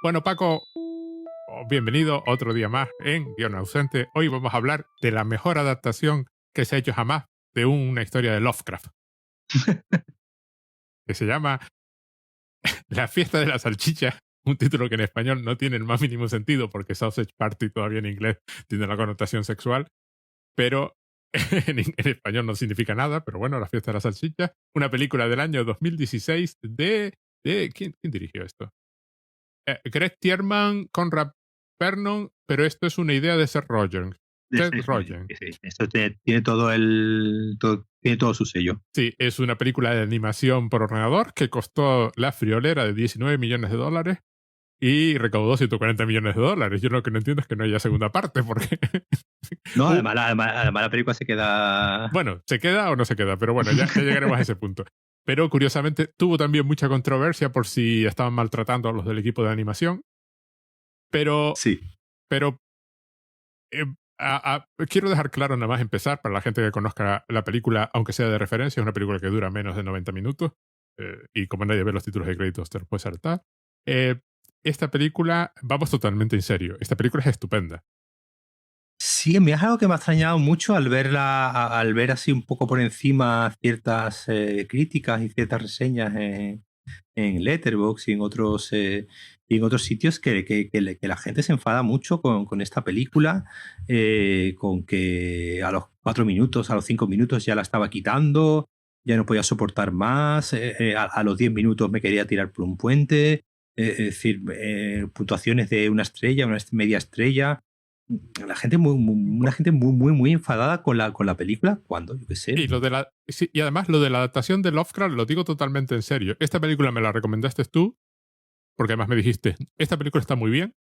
Bueno, Paco, bienvenido otro día más en Guión Ausente. Hoy vamos a hablar de la mejor adaptación que se ha hecho jamás de una historia de Lovecraft, que se llama La fiesta de la salchicha, un título que en español no tiene el más mínimo sentido porque Sausage Party todavía en inglés tiene la connotación sexual, pero en español no significa nada, pero bueno, La fiesta de la salchicha, una película del año 2016 de ¿quién dirigió esto? Greg Tierman, Conrad Vernon, pero esto es una idea de Seth Rogen. Seth Rogen. Sí. Esto tiene todo su sello. Sí, es una película de animación por ordenador que costó la friolera de $19 millones y recaudó $140 millones. Yo lo que no entiendo es que no haya segunda parte, porque... No, además la película se queda... Bueno, ¿se queda o no se queda? Pero bueno, ya llegaremos a ese punto. Pero curiosamente tuvo también mucha controversia por si estaban maltratando a los del equipo de animación. Pero... Sí. Pero... quiero dejar claro nada más empezar para la gente que conozca la película, aunque sea de referencia, es una película que dura menos de 90 minutos y como nadie ve los títulos de créditos te los puedes saltar. Esta película, vamos totalmente en serio, esta película es estupenda. Sí, me es algo que me ha extrañado mucho al verla, al ver así un poco por encima ciertas críticas y ciertas reseñas en Letterboxd y en otros sitios que la gente se enfada mucho con esta película, con que a los 4 minutos, a los 5 minutos ya la estaba quitando, ya no podía soportar más, a los 10 minutos me quería tirar por un puente, es decir, puntuaciones de una estrella, una media estrella. Una gente muy enfadada con la película, cuando, yo qué sé. Y además lo de la adaptación de Lovecraft lo digo totalmente en serio. Esta película me la recomendaste tú, porque además me dijiste, esta película está muy bien,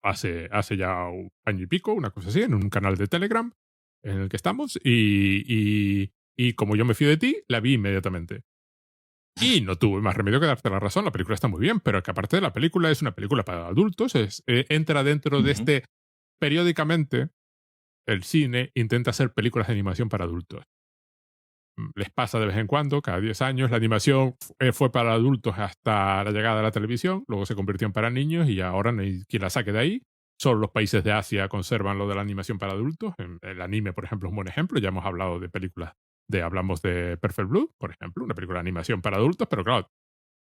hace ya un año y pico, una cosa así, en un canal de Telegram en el que estamos, y como yo me fío de ti, la vi inmediatamente. Y no tuve más remedio que darte la razón, la película está muy bien, pero que aparte de la película es una película para adultos, entra dentro de este... Periódicamente, el cine intenta hacer películas de animación para adultos. Les pasa de vez en cuando, cada 10 años, la animación fue para adultos hasta la llegada de la televisión, luego se convirtió en para niños y ahora no hay quien la saque de ahí. Solo los países de Asia conservan lo de la animación para adultos. El anime, por ejemplo, es un buen ejemplo. Ya hemos hablado de películas, hablamos de Perfect Blue, por ejemplo, una película de animación para adultos, pero claro,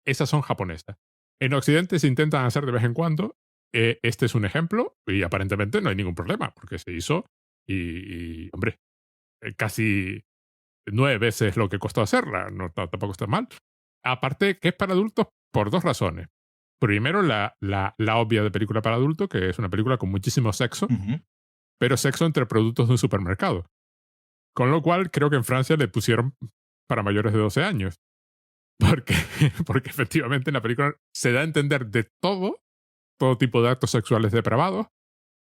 esas son japonesas. En Occidente se intentan hacer de vez en cuando. Este es un ejemplo y aparentemente no hay ningún problema porque se hizo y hombre, casi 9 veces lo que costó hacerla, no, tampoco está mal. Aparte que es para adultos por 2 razones. Primero, la obvia de película para adultos, que es una película con muchísimo sexo, pero sexo entre productos de un supermercado. Con lo cual creo que en Francia le pusieron para mayores de 12 años. Porque efectivamente en la película se da a entender de todo tipo de actos sexuales depravados,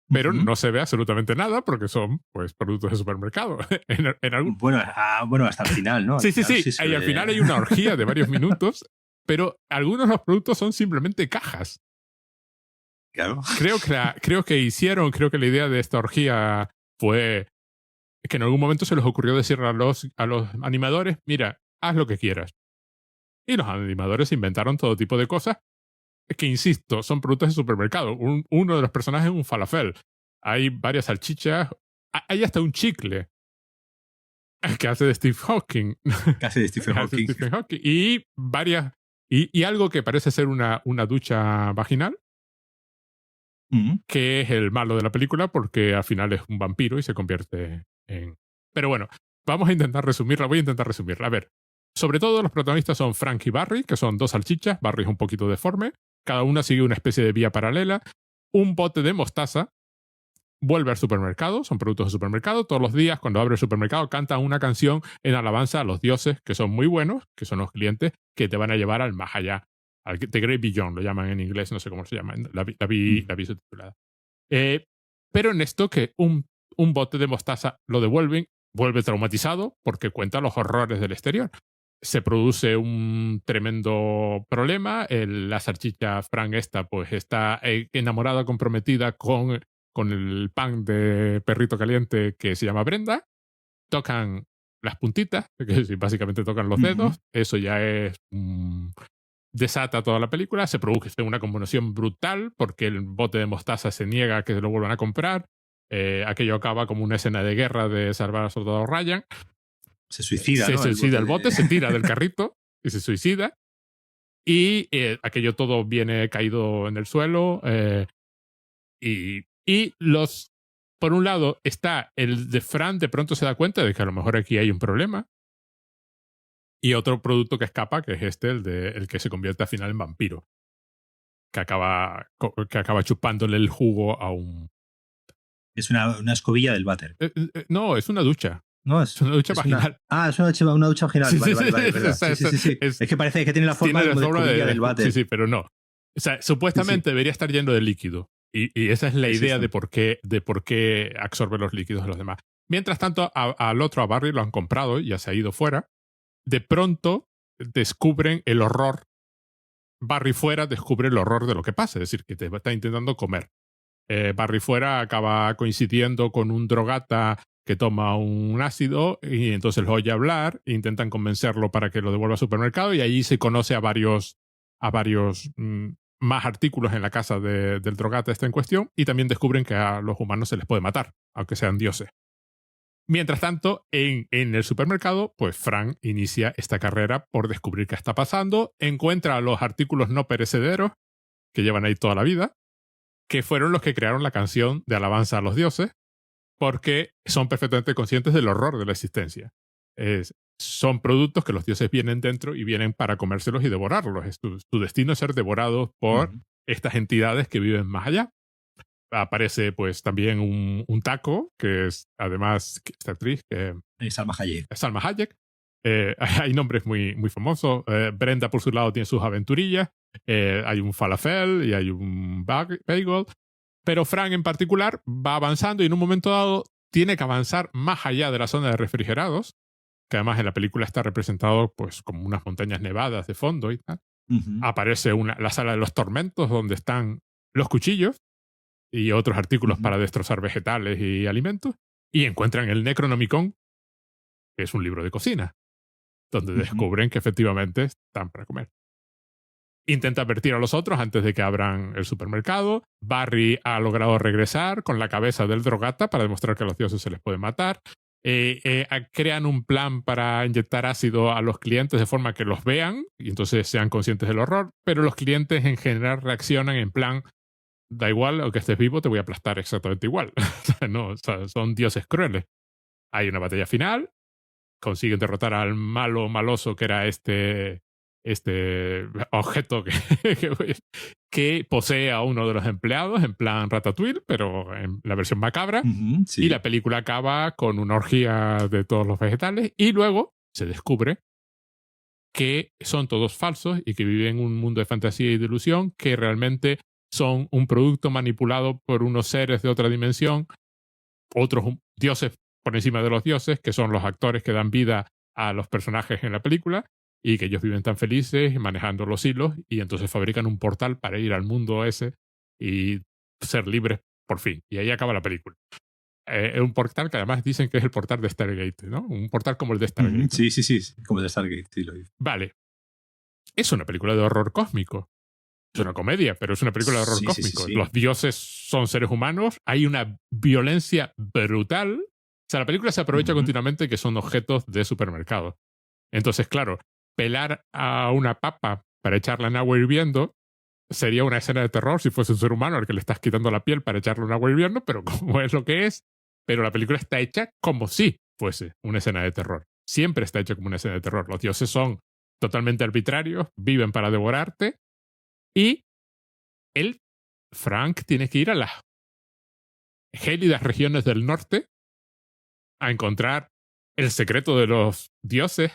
pero no se ve absolutamente nada porque son pues productos de supermercado. Bueno, hasta el final, ¿no? Sí. Y al final hay una orgía de varios minutos, pero algunos de los productos son simplemente cajas. Claro. Creo que la idea de esta orgía fue que en algún momento se les ocurrió decirle a los animadores, mira, haz lo que quieras. Y los animadores inventaron todo tipo de cosas que, insisto, son productos de supermercado. Uno de los personajes es un falafel. Hay varias salchichas. Hay hasta un chicle que hace de Steve Hawking. Y varias... Y algo que parece ser una ducha vaginal, que es el malo de la película porque al final es un vampiro y se convierte en... Pero bueno, vamos a intentar resumirla. Voy a intentar resumirla. A ver, sobre todo los protagonistas son Frank y Barry, que son 2 salchichas. Barry es un poquito deforme. Cada una sigue una especie de vía paralela. Un bote de mostaza vuelve al supermercado, son productos de supermercado. Todos los días, cuando abre el supermercado, cantan una canción en alabanza a los dioses, que son muy buenos, que son los clientes que te van a llevar al más allá. Al The Great Beyond, lo llaman en inglés, no sé cómo se llama. La vi subtitulada. Pero en esto que un bote de mostaza lo devuelven, vuelve traumatizado porque cuenta los horrores del exterior. Se produce un tremendo problema. La salchicha Frank pues está enamorada, comprometida con el pan de perrito caliente que se llama Brenda. Tocan las puntitas, que básicamente tocan los dedos, eso ya es... desata toda la película, se produce una conmoción brutal porque el bote de mostaza se niega a que se lo vuelvan a comprar. Aquello acaba como una escena de guerra de salvar al soldado Ryan. Se suicida, Se ¿no? suicida el bote, se tira del carrito y se suicida. Y aquello todo viene caído en el suelo. Y los... Por un lado está el de Fran, de pronto se da cuenta de que a lo mejor aquí hay un problema. Y otro producto que escapa, que es el que se convierte al final en vampiro. Que acaba chupándole el jugo a un... Es una escobilla del váter. No, es una ducha. No, es una ducha vaginal. Es una ducha vaginal. Sí, vale, verdad. Sí. Es que parece que tiene la forma de escobilla del váter. Sí, pero no. O sea, supuestamente debería estar lleno de líquido. Y esa es la idea de por qué absorbe los líquidos de los demás. Mientras tanto, al otro, a Barry, lo han comprado, ya se ha ido fuera. De pronto descubren el horror. Barry fuera descubre el horror de lo que pasa, es decir, que te está intentando comer. Barry fuera acaba coincidiendo con un drogata que toma un ácido y entonces lo oye hablar e intentan convencerlo para que lo devuelva al supermercado y allí se conoce a varios más artículos en la casa del drogata en cuestión y también descubren que a los humanos se les puede matar, aunque sean dioses. Mientras tanto, en el supermercado, pues Frank inicia esta carrera por descubrir qué está pasando, encuentra los artículos no perecederos que llevan ahí toda la vida, que fueron los que crearon la canción de alabanza a los dioses, porque son perfectamente conscientes del horror de la existencia. Son productos que los dioses vienen dentro y vienen para comérselos y devorarlos. Su destino es ser devorados por estas entidades que viven más allá. Aparece pues también un taco, que es además esta actriz, que es Salma Hayek. Salma Hayek. Hay nombres muy, muy famosos. Brenda, por su lado, tiene sus aventurillas. Hay un falafel y hay un bagel. Pero Frank, en particular, va avanzando y en un momento dado tiene que avanzar más allá de la zona de refrigerados, que además en la película está representado pues como unas montañas nevadas de fondo y tal. Aparece la sala de los tormentos, donde están los cuchillos y otros artículos para destrozar vegetales y alimentos, y encuentran el Necronomicon, que es un libro de cocina, donde descubren que efectivamente están para comer. Intenta advertir a los otros antes de que abran el supermercado. Barry ha logrado regresar con la cabeza del drogata para demostrar que a los dioses se les puede matar. Crean un plan para inyectar ácido a los clientes de forma que los vean y entonces sean conscientes del horror, pero los clientes en general reaccionan en plan: da igual, aunque estés vivo, te voy a aplastar exactamente igual. No, o sea, son dioses crueles. Hay una batalla final, consiguen derrotar al maloso que era este objeto que posee a uno de los empleados en plan Ratatouille, pero en la versión macabra. Y la película acaba con una orgía de todos los vegetales y luego se descubre que son todos falsos y que viven en un mundo de fantasía y de ilusión, que realmente son un producto manipulado por unos seres de otra dimensión, otros dioses por encima de los dioses, que son los actores que dan vida a los personajes en la película, y que ellos viven tan felices manejando los hilos, y entonces fabrican un portal para ir al mundo ese y ser libres por fin. Y ahí acaba la película. Es un portal que además dicen que es el portal de Stargate, ¿no? Un portal como el de Stargate. Sí, como el de Stargate, sí lo dice. Vale. Es una película de horror cósmico. Es una comedia, pero es una película de horror cósmico. Sí. Los dioses son seres humanos, hay una violencia brutal. O sea, la película se aprovecha continuamente que son objetos de supermercado. Entonces, claro, pelar a una papa para echarla en agua hirviendo sería una escena de terror si fuese un ser humano al que le estás quitando la piel para echarle en agua hirviendo, pero como es lo que es. Pero la película está hecha como si fuese una escena de terror. Siempre está hecha como una escena de terror. Los dioses son totalmente arbitrarios, viven para devorarte. Y Frank, tiene que ir a las gélidas regiones del norte a encontrar el secreto de los dioses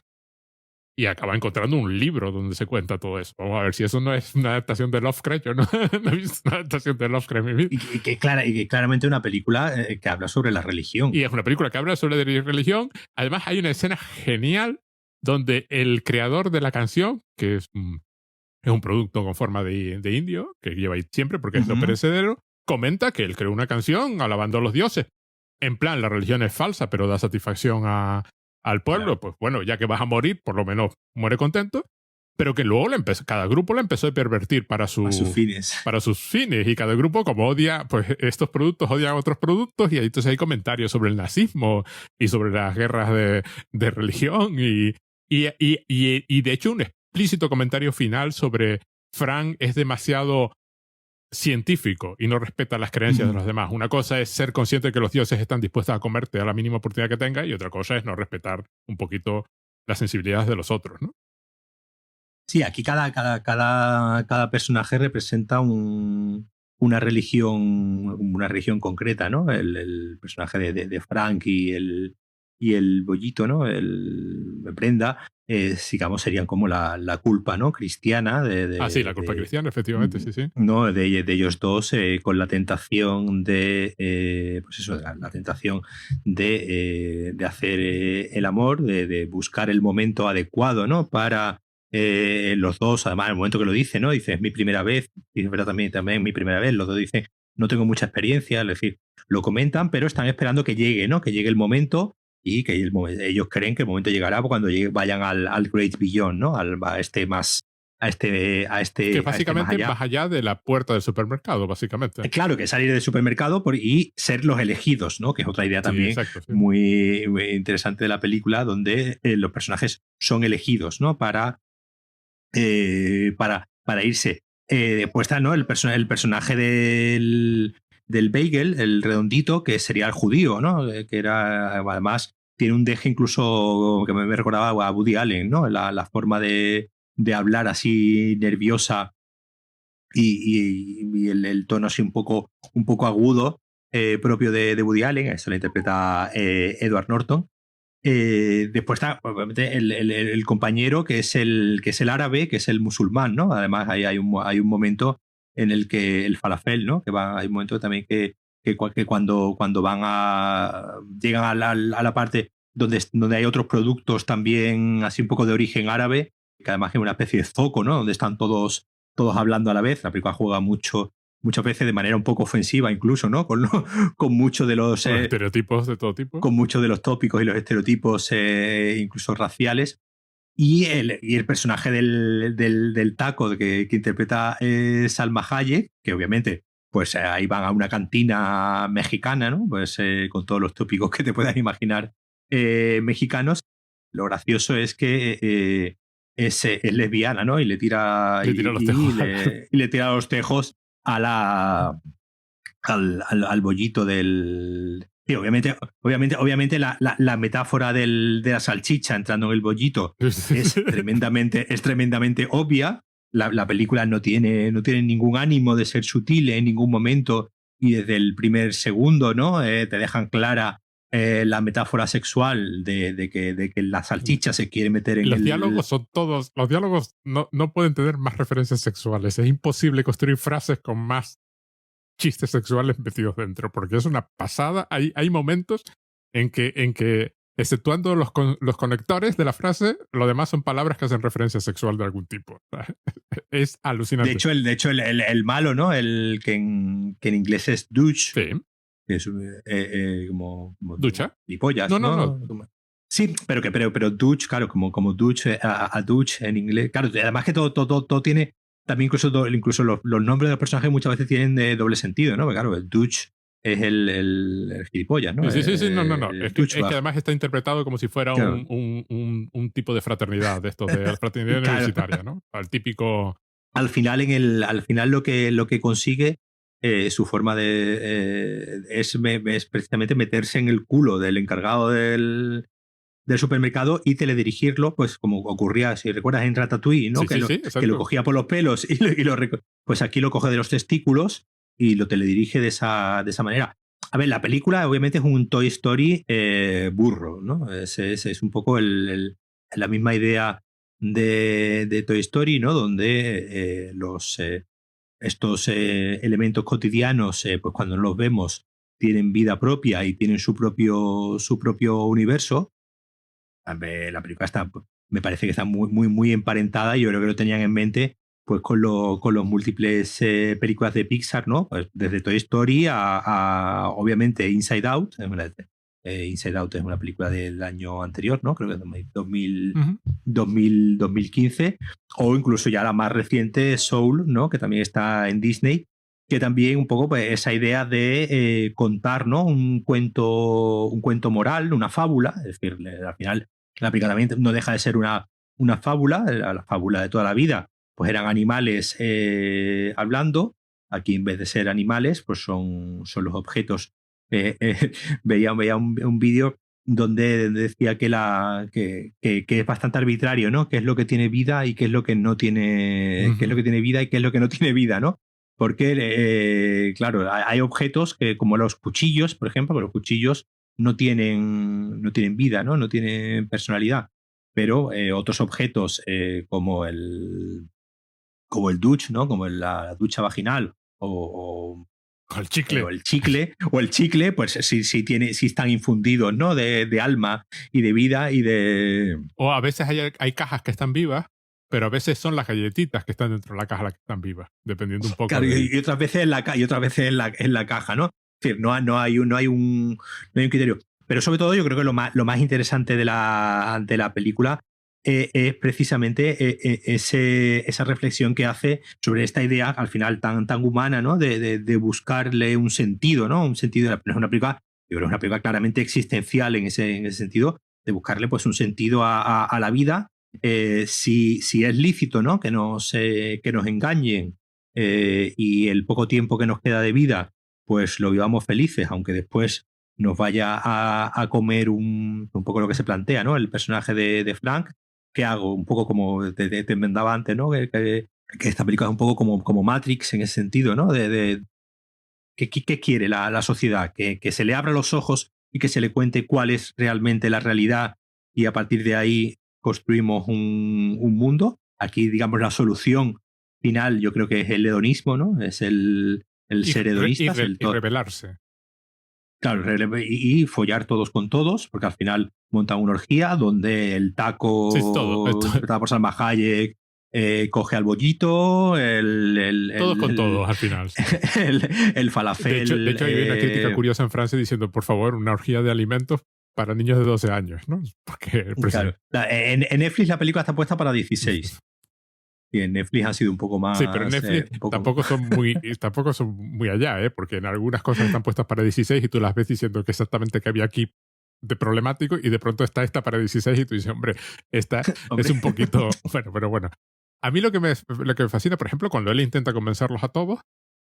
y acaba encontrando un libro donde se cuenta todo eso. Vamos a ver si eso no es una adaptación de Lovecraft. Yo no he visto una adaptación de Lovecraft en mi vida. Y que claramente una película que habla sobre la religión. Y es una película que habla sobre la religión. Además hay una escena genial donde el creador de la canción, que es un producto con forma de indio, que lleva ahí siempre porque es lo perecedero, comenta que él creó una canción alabando a los dioses. En plan, la religión es falsa, pero da satisfacción a al pueblo, Claro. pues bueno, ya que vas a morir, por lo menos muere contento, pero que luego cada grupo la empezó a pervertir A sus fines. para sus fines, y cada grupo, como odia pues estos productos, odia otros productos, y ahí entonces hay comentarios sobre el nazismo y sobre las guerras de religión y de hecho un explícito comentario final sobre Frank es demasiado científico y no respeta las creencias de los demás. Una cosa es ser consciente de que los dioses están dispuestos a comerte a la mínima oportunidad que tenga, y otra cosa es no respetar un poquito las sensibilidades de los otros, ¿no? Sí, aquí cada personaje representa una religión concreta, ¿no? El personaje de Frank y el bollito, ¿no? El Brenda, digamos, serían como la culpa, ¿no? Cristiana Sí, la culpa cristiana, efectivamente, sí. ¿no? De ellos dos, con la tentación pues eso, la tentación de hacer el amor, de buscar el momento adecuado, ¿no? Para los dos, además, en el momento que lo dice, ¿no? Dice, es mi primera vez, y es verdad también mi primera vez, los dos dicen, no tengo mucha experiencia, es decir, lo comentan, pero están esperando que llegue, ¿no? Que llegue el momento, y que ellos creen que el momento llegará cuando vayan al Great Beyond, ¿no? A este más, a este Que básicamente más allá de la puerta del supermercado, básicamente. Claro, que salir del supermercado y ser los elegidos, ¿no? Que es otra idea también exacto, sí. muy interesante de la película, donde los personajes son elegidos, ¿no? Para irse. Pues está, ¿no? El personaje del Bagel, el redondito, que sería el judío, ¿no? Que era, además, tiene un deje incluso que me recordaba a Woody Allen, ¿no? La forma de hablar así nerviosa y el tono así un poco agudo, propio de Woody Allen. Eso lo interpreta Edward Norton. Después está, obviamente, el compañero que es el árabe, que es el musulmán, ¿no? Además, hay un momento en el que el falafel, ¿no? Hay un momento también que cuando llegan a la parte donde hay otros productos también así un poco de origen árabe, que además es una especie de zoco, ¿no? Donde están todos hablando a la vez. La película juega muchas veces de manera un poco ofensiva, incluso, ¿no? Con muchos de los estereotipos de todo tipo. Con muchos de los tópicos y los estereotipos, incluso raciales. Y el personaje del taco que interpreta Salma Hayek, que obviamente pues ahí van a una cantina mexicana, ¿no? Pues con todos los tópicos que te puedas imaginar mexicanos. Lo gracioso es que es lesbiana, ¿no? Y le tira los tejos. Y le tira los tejos al bollito del... Sí, obviamente la metáfora de la salchicha entrando en el bollito es tremendamente obvia. La película no tiene ningún ánimo de ser sutil en ningún momento, y desde el primer segundo, ¿no? Te dejan clara la metáfora sexual de que la salchicha se quiere meter en los diálogos son todos... Los diálogos no pueden tener más referencias sexuales. Es imposible construir frases con más chistes sexuales metidos dentro, porque es una pasada. Hay momentos en que exceptuando los conectores de la frase, lo demás son palabras que hacen referencia sexual de algún tipo. Es alucinante. De hecho el malo, ¿no? El que en inglés es douche. Sí. Que es como ¿Ducha? Y pollas, no. Sí, pero douche, claro, como douche, a douche en inglés. Claro, además que todo tiene... También incluso los nombres de los personajes muchas veces tienen de doble sentido, ¿no? Porque claro, el douche es el gilipollas, ¿no? Sí, no. Es que además está interpretado como si fuera claro, un tipo de fraternidad, de estos de la fraternidad claro, universitaria, ¿no? Al típico... Al final lo que consigue, su forma es precisamente meterse en el culo del encargado del supermercado y teledirigirlo, pues como ocurría, si recuerdas, en Ratatouille, ¿no? Que lo cogía por los pelos pues aquí lo coge de los testículos y lo teledirige de esa manera. A ver, la película obviamente es un Toy Story burro, ¿no? Es un poco la misma idea de Toy Story, ¿no? Donde estos elementos cotidianos, pues cuando no los vemos, tienen vida propia y tienen su propio universo. La película me parece que está muy emparentada, y yo creo que lo tenían en mente pues con los múltiples películas de Pixar, ¿no? Pues desde Toy Story a obviamente Inside Out, Inside Out es una película del año anterior, ¿no? Creo que es 2000, Ujú. 2015, o incluso ya la más reciente, Soul, ¿no? Que también está en Disney, que también un poco pues, esa idea de contar, ¿no? Un cuento moral, una fábula, es decir, al final la película también no deja de ser una fábula, la fábula de toda la vida, pues eran animales hablando. Aquí en vez de ser animales, pues son los objetos. Veía un vídeo donde decía que es bastante arbitrario, ¿no? Qué es lo que tiene vida y qué es lo que no tiene, qué es lo que tiene vida y qué es lo que no tiene vida, ¿no? Porque, claro, hay objetos que, como los cuchillos, por ejemplo, que los cuchillos no tienen vida, ¿no? No tienen personalidad. Pero otros objetos como el douche, ¿no? Como la ducha vaginal Con el chicle. o el chicle, pues sí están infundidos, ¿no? De alma y de vida y de. O a veces hay cajas que están vivas, pero a veces son las galletitas que están dentro de la caja las que están vivas, dependiendo un poco Claro, de... y otras veces en la caja, ¿no? Es decir, no hay un criterio. Pero sobre todo yo creo que lo más interesante de la película es precisamente esa reflexión que hace sobre esta idea al final tan humana, ¿no? De buscarle un sentido, ¿no? Un sentido. No es una película, yo creo que es una película claramente existencial en ese sentido, de buscarle pues un sentido a la vida. Si es lícito, ¿no? Que nos engañen y el poco tiempo que nos queda de vida, pues lo vivamos felices, aunque después nos vaya a comer un poco lo que se plantea, ¿no? El personaje de Frank, ¿qué hago? Un poco como te enmendaba antes, ¿no? Que esta película es un poco como Matrix en ese sentido, ¿no? ¿Qué quiere la sociedad? Que se le abra los ojos y que se le cuente cuál es realmente la realidad y a partir de ahí construimos un mundo. Aquí, digamos, la solución final yo creo que es el hedonismo, ¿no? Es el ser hedonistas. Y rebelarse. Claro, y follar todos con todos, porque al final montan una orgía donde el taco, Sí, es todo. interpretado por Salma Hayek, coge al bollito, Todos con todos al final. el falafel. De hecho, hay una crítica curiosa en Francia diciendo, por favor, una orgía de alimentos para niños de 12 años, ¿no? Porque claro, en Netflix la película está puesta para 16. Y en Netflix ha sido un poco más. Sí, pero en Netflix tampoco son muy allá, ¿eh? Porque en algunas cosas están puestas para 16 y tú las ves diciendo que exactamente qué había aquí de problemático y de pronto está esta para 16 y tú dices, hombre, esta es un poquito... Bueno, pero bueno. A mí lo que me fascina, por ejemplo, cuando él intenta convencerlos a todos,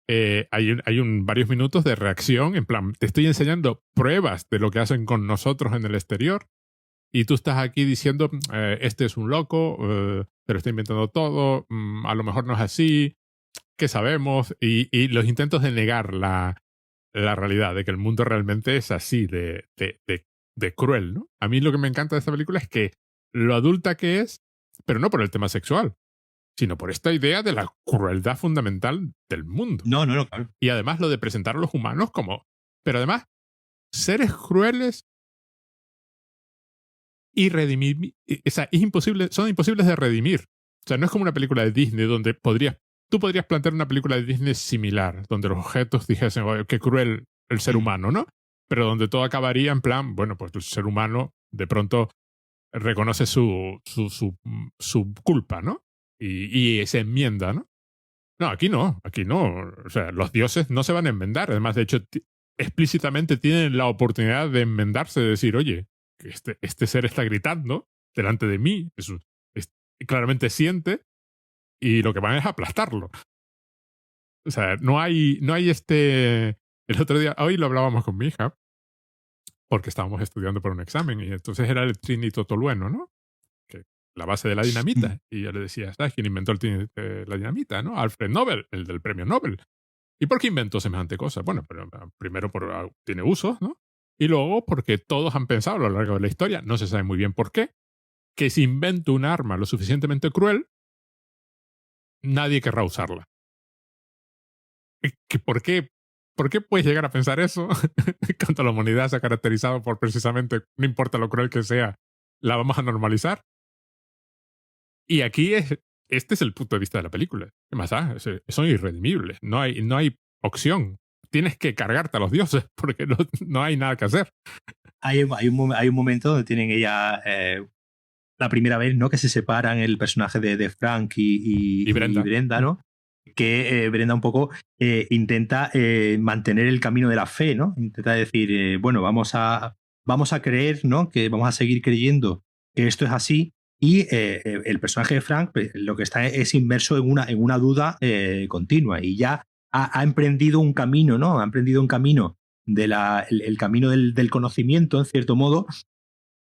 hay varios minutos de reacción, en plan, te estoy enseñando pruebas de lo que hacen con nosotros en el exterior y tú estás aquí diciendo, este es un loco, pero está inventando todo, a lo mejor no es así, ¿qué sabemos? Y los intentos de negar la realidad, de que el mundo realmente es así, de cruel, ¿no? A mí lo que me encanta de esta película es que lo adulta que es, pero no por el tema sexual, sino por esta idea de la crueldad fundamental del mundo. No, claro. Y además lo de presentar a los humanos como... Pero además, seres crueles y redimir... O sea, son imposibles de redimir. O sea, no es como una película de Disney donde tú podrías plantear una película de Disney similar, donde los objetos dijesen, oye, qué cruel el ser humano, ¿no? Pero donde todo acabaría en plan, bueno, pues el ser humano de pronto reconoce su culpa, ¿no? Y se enmienda, ¿no? No, aquí no. O sea, los dioses no se van a enmendar. Además, de hecho, explícitamente tienen la oportunidad de enmendarse, de decir, oye, este ser está gritando delante de mí, claramente siente, y lo que van es aplastarlo. O sea, no hay El otro día, hoy lo hablábamos con mi hija, porque estábamos estudiando para un examen, y entonces era el trinitotolueno, ¿no? Que la base de la dinamita. Y yo le decía, ¿sabes quién inventó la dinamita, no? Alfred Nobel, el del premio Nobel. ¿Y por qué inventó semejante cosa? Bueno, pero primero tiene usos, ¿no? Y luego porque todos han pensado a lo largo de la historia, no se sabe muy bien por qué, que si invento un arma lo suficientemente cruel, nadie querrá usarla. ¿Por qué puedes llegar a pensar eso cuando la humanidad se ha caracterizado por precisamente, no importa lo cruel que sea, la vamos a normalizar? Y aquí este es el punto de vista de la película. ¿Qué más da? Son irredimibles. No hay opción. tienes que cargarte a los dioses porque no hay nada que hacer. Hay un momento donde tienen ella la primera vez, ¿no? Que se separan el personaje de Frank y Brenda, ¿no? Que Brenda un poco intenta mantener el camino de la fe, ¿no? Intenta decir, bueno, vamos a creer, ¿no? Que vamos a seguir creyendo que esto es así. Y el personaje de Frank lo que está es inmerso en una duda continua y ya ha emprendido un camino, ¿no? Ha emprendido un camino el camino del conocimiento, en cierto modo,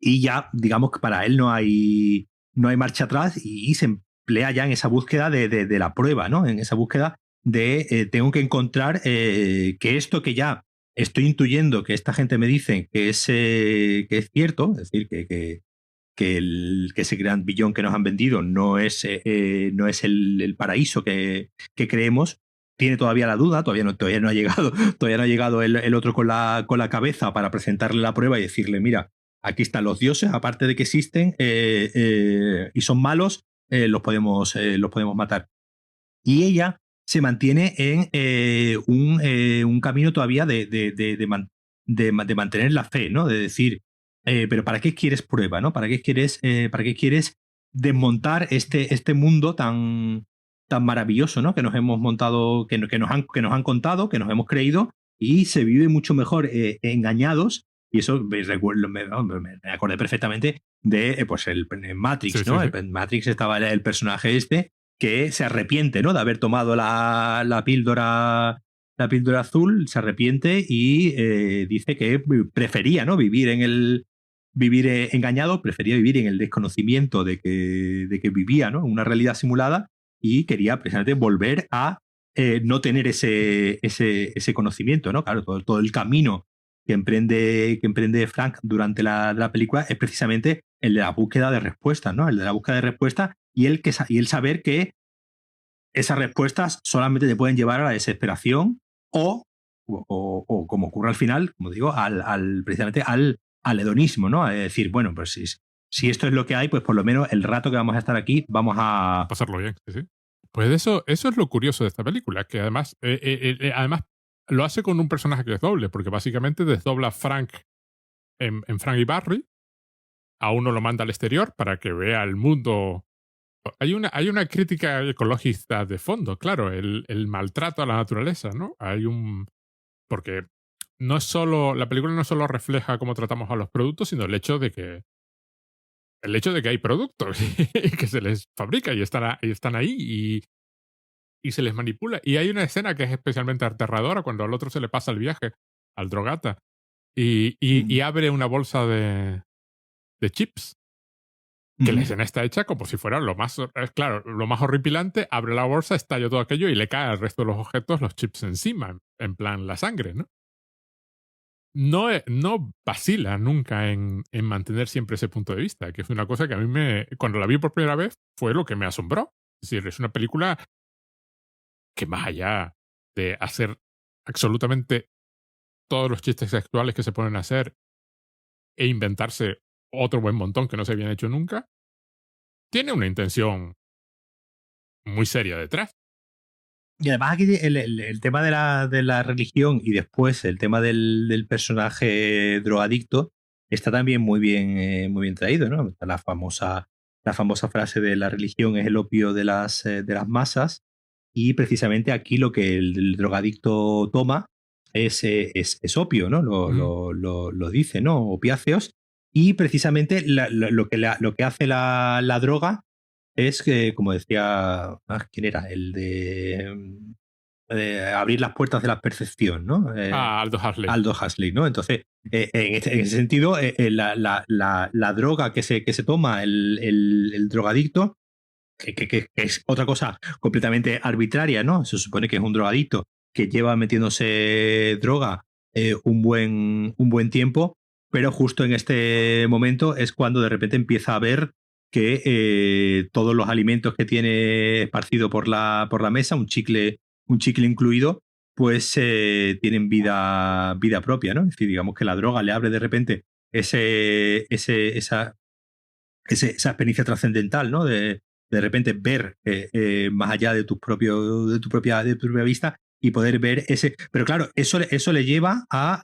y ya, digamos que para él no hay marcha atrás y se emplea ya en esa búsqueda de la prueba, ¿no? En esa búsqueda de tengo que encontrar que esto que ya estoy intuyendo que esta gente me dice que es cierto, es decir, que ese gran billón que nos han vendido no es el paraíso que creemos. Tiene todavía la duda, todavía no ha llegado el otro con la cabeza para presentarle la prueba y decirle, mira, aquí están los dioses, aparte de que existen y son malos, los podemos matar. Y ella se mantiene en un camino todavía de mantener la fe, ¿no? De decir, pero ¿para qué quieres prueba, no? ¿Para qué quieres desmontar este mundo tan maravilloso, ¿no? Que nos hemos montado, que nos han contado, que nos hemos creído, y se vive mucho mejor engañados. Y eso me acordé perfectamente de pues el Matrix, sí, ¿no? Sí. En Matrix estaba el personaje que se arrepiente, ¿no? De haber tomado la píldora azul, se arrepiente y dice que prefería, ¿no? Vivir engañado, prefería vivir en el desconocimiento de que vivía, ¿no? Una realidad simulada, y quería precisamente volver a no tener ese conocimiento, ¿no? Claro, todo el camino que emprende Frank durante la película es precisamente el de la búsqueda de respuestas, ¿no? El de la búsqueda de respuestas y el saber que esas respuestas solamente te pueden llevar a la desesperación o como ocurre al final, como digo, precisamente al hedonismo, ¿no? A decir, bueno, pues si esto es lo que hay, pues por lo menos el rato que vamos a estar aquí vamos a pasarlo bien, sí. Pues eso es lo curioso de esta película, que además lo hace con un personaje que es doble, porque básicamente desdobla a Frank en Frank y Barry, a uno lo manda al exterior para que vea el mundo. Hay una crítica ecologista de fondo, claro, el maltrato a la naturaleza, ¿no? Porque no es solo, la película no solo refleja cómo tratamos a los productos, sino el hecho de que hay productos y que se les fabrica y están ahí y se les manipula. Y hay una escena que es especialmente aterradora cuando al otro se le pasa el viaje, al drogata, y abre una bolsa de chips. Que la escena está hecha como si fuera lo más horripilante. Abre la bolsa, estalla todo aquello y le cae al resto de los objetos los chips encima, en plan la sangre, ¿no? No vacila nunca en mantener siempre ese punto de vista, que es una cosa que a mí cuando la vi por primera vez fue lo que me asombró. Es decir, es una película que más allá de hacer absolutamente todos los chistes sexuales que se pueden hacer e inventarse otro buen montón que no se habían hecho nunca, tiene una intención muy seria detrás. Y además aquí el tema de la religión y después el tema del personaje drogadicto está también muy bien traído, ¿no? Está la famosa frase de la religión es el opio de las masas, y precisamente aquí lo que el drogadicto toma es opio, ¿no? Lo dice, ¿no? Opiáceos. Y precisamente lo que hace la droga es que, como decía, ¿quién era? El de abrir las puertas de la percepción, ¿no? Aldous Huxley. Aldous Huxley, ¿no? Entonces, en ese sentido, la droga que se toma el drogadicto, que es otra cosa completamente arbitraria, ¿no? Se supone que es un drogadicto que lleva metiéndose droga un buen tiempo, pero justo en este momento es cuando de repente empieza a ver que todos los alimentos que tiene esparcido por la mesa, un chicle incluido, pues tienen vida propia, ¿no? Es decir, digamos que la droga le abre de repente esa experiencia trascendental, ¿no? De repente ver más allá de tu propia vista, y poder ver ese. Pero claro, eso le lleva a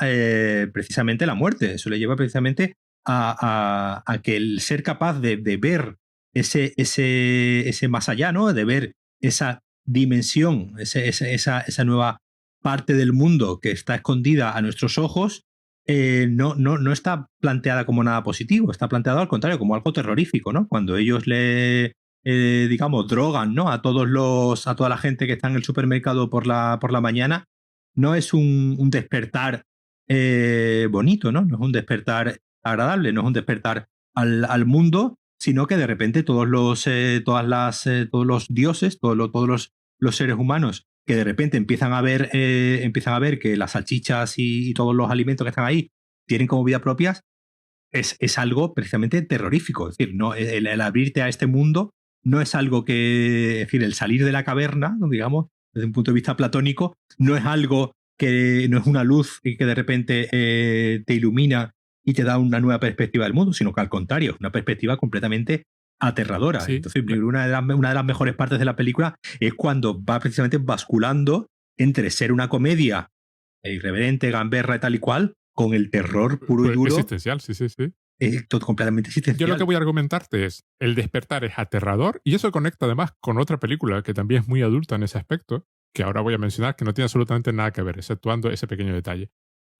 precisamente la muerte. Eso le lleva precisamente a que el ser capaz de ver ese más allá, ¿no? De ver esa dimensión, esa nueva parte del mundo que está escondida a nuestros ojos, no está planteada como nada positivo, está planteado al contrario, como algo terrorífico, ¿no? Cuando ellos digamos, drogan, ¿no? A toda la gente que está en el supermercado por la mañana, no es un despertar bonito, ¿no? No es un despertar agradable, no es un despertar al mundo, sino que de repente todos los dioses, todos los seres humanos que de repente empiezan a ver que las salchichas y todos los alimentos que están ahí tienen como vida propias, es algo precisamente terrorífico. Es decir, no, el abrirte a este mundo no es algo que, es decir, el salir de la caverna, digamos, desde un punto de vista platónico, no es algo que no es una luz que de repente te ilumina y te da una nueva perspectiva del mundo, sino que al contrario, es una perspectiva completamente aterradora. Sí. Entonces, una de las mejores partes de la película es cuando va precisamente basculando entre ser una comedia irreverente, gamberra y tal y cual, con el terror puro y duro. Existencial, sí. Todo completamente existencial. Yo lo que voy a argumentarte es, el despertar es aterrador, y eso conecta además con otra película que también es muy adulta en ese aspecto, que ahora voy a mencionar, que no tiene absolutamente nada que ver, exceptuando ese pequeño detalle.